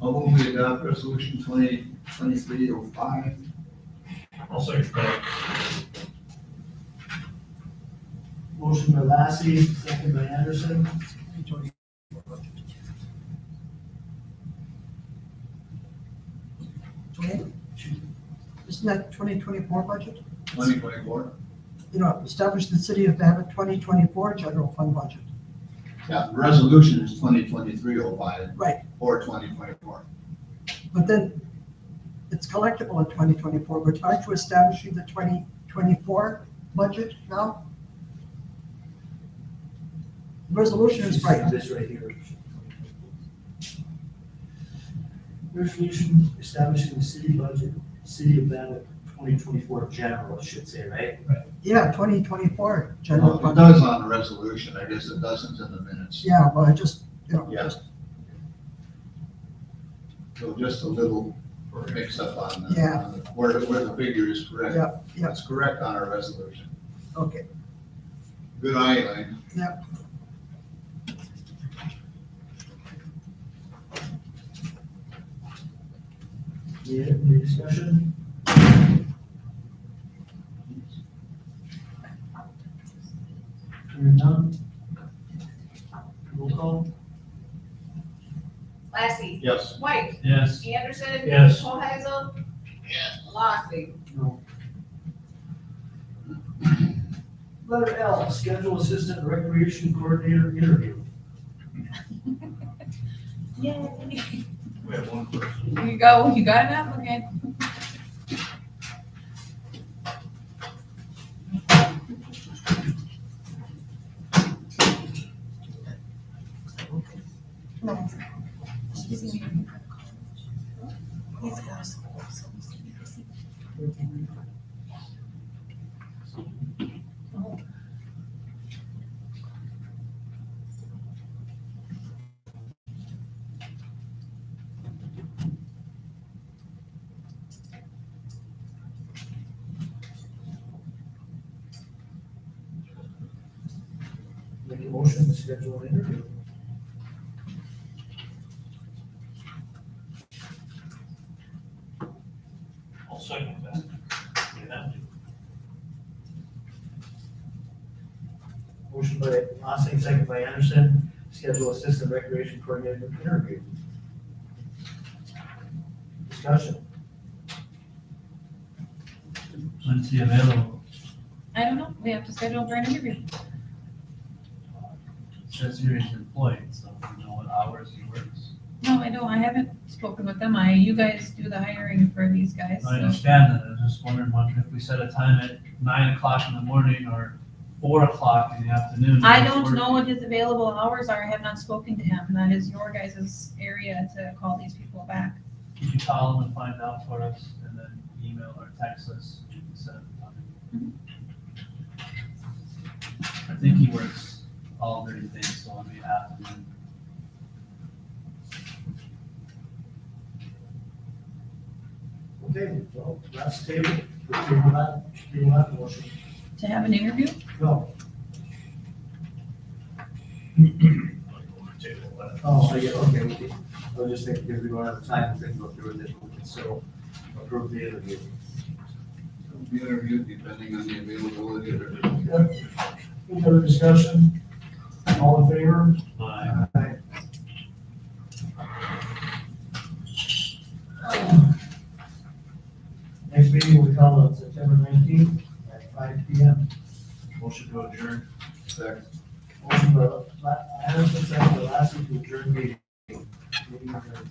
I'll move we adopt resolution 2023-05. I'll second that. Motion by Lassie, second by Anderson. Isn't that 2024 budget? 2024? Establish the City of Babbitt 2024 general fund budget. Yeah, the resolution is 2023-05. Right. Or 2024. But then it's collectible in 2024, but aren't you establishing the 2024 budget now? The resolution is right. This right here. Resolution establishing the city budget, City of Babbitt 2024 general, it should say, right? Yeah, 2024 general Well, it fund. does on the resolution, I guess it doesn't in the minutes. Yeah, well, I just, Yeah. just, So just a little mix up on the, Yeah. on the- where the figure is correct. Yeah, yeah. It's correct on our resolution. okay. Good eye, Elaine. Yep. Yeah, any discussion? Hearing none. Roll call? Lassie. Yes. White. Yes. Anderson. Yes. Hoheisel. Yes. Lossing. No. Letter L, schedule assistant recreation coordinator interview. Yay. We have one person. Here you go, you got an applicant. Make a motion to schedule an interview. I'll second that. You have to. Motion by Lossing, second by Anderson, schedule assistant recreation coordinator interview. Discussion. When's he available? I don't know, we have to schedule for an interview. It says here he's employed, so we know what hours he works. No, I don't, I haven't spoken with them, you guys do the hiring for these guys, I so. understand that, I was just wondering if we set a time at 9 o'clock in the morning or 4 o'clock in the afternoon. I don't know what his available hours are, I have not spoken to him, that is your guys' area to call these people back. Could you call him and find out for us, and then email or text us, you can set a time. I think he works all day things, so on the afternoon. Okay, well, last table, table that motion. To have an interview? No. Table that. Oh, so yeah, okay. I was just thinking, because we don't have time to go through this, we can still approve the interview. Be interviewed depending on the availability of everybody. Any other discussion? All in favor? Aye. Aye. Next meeting will be held on September 19th at 5 P.M. Motion to adjourn. Second. Motion by Anderson, second by Lassie to adjourn meeting. Meeting adjourned.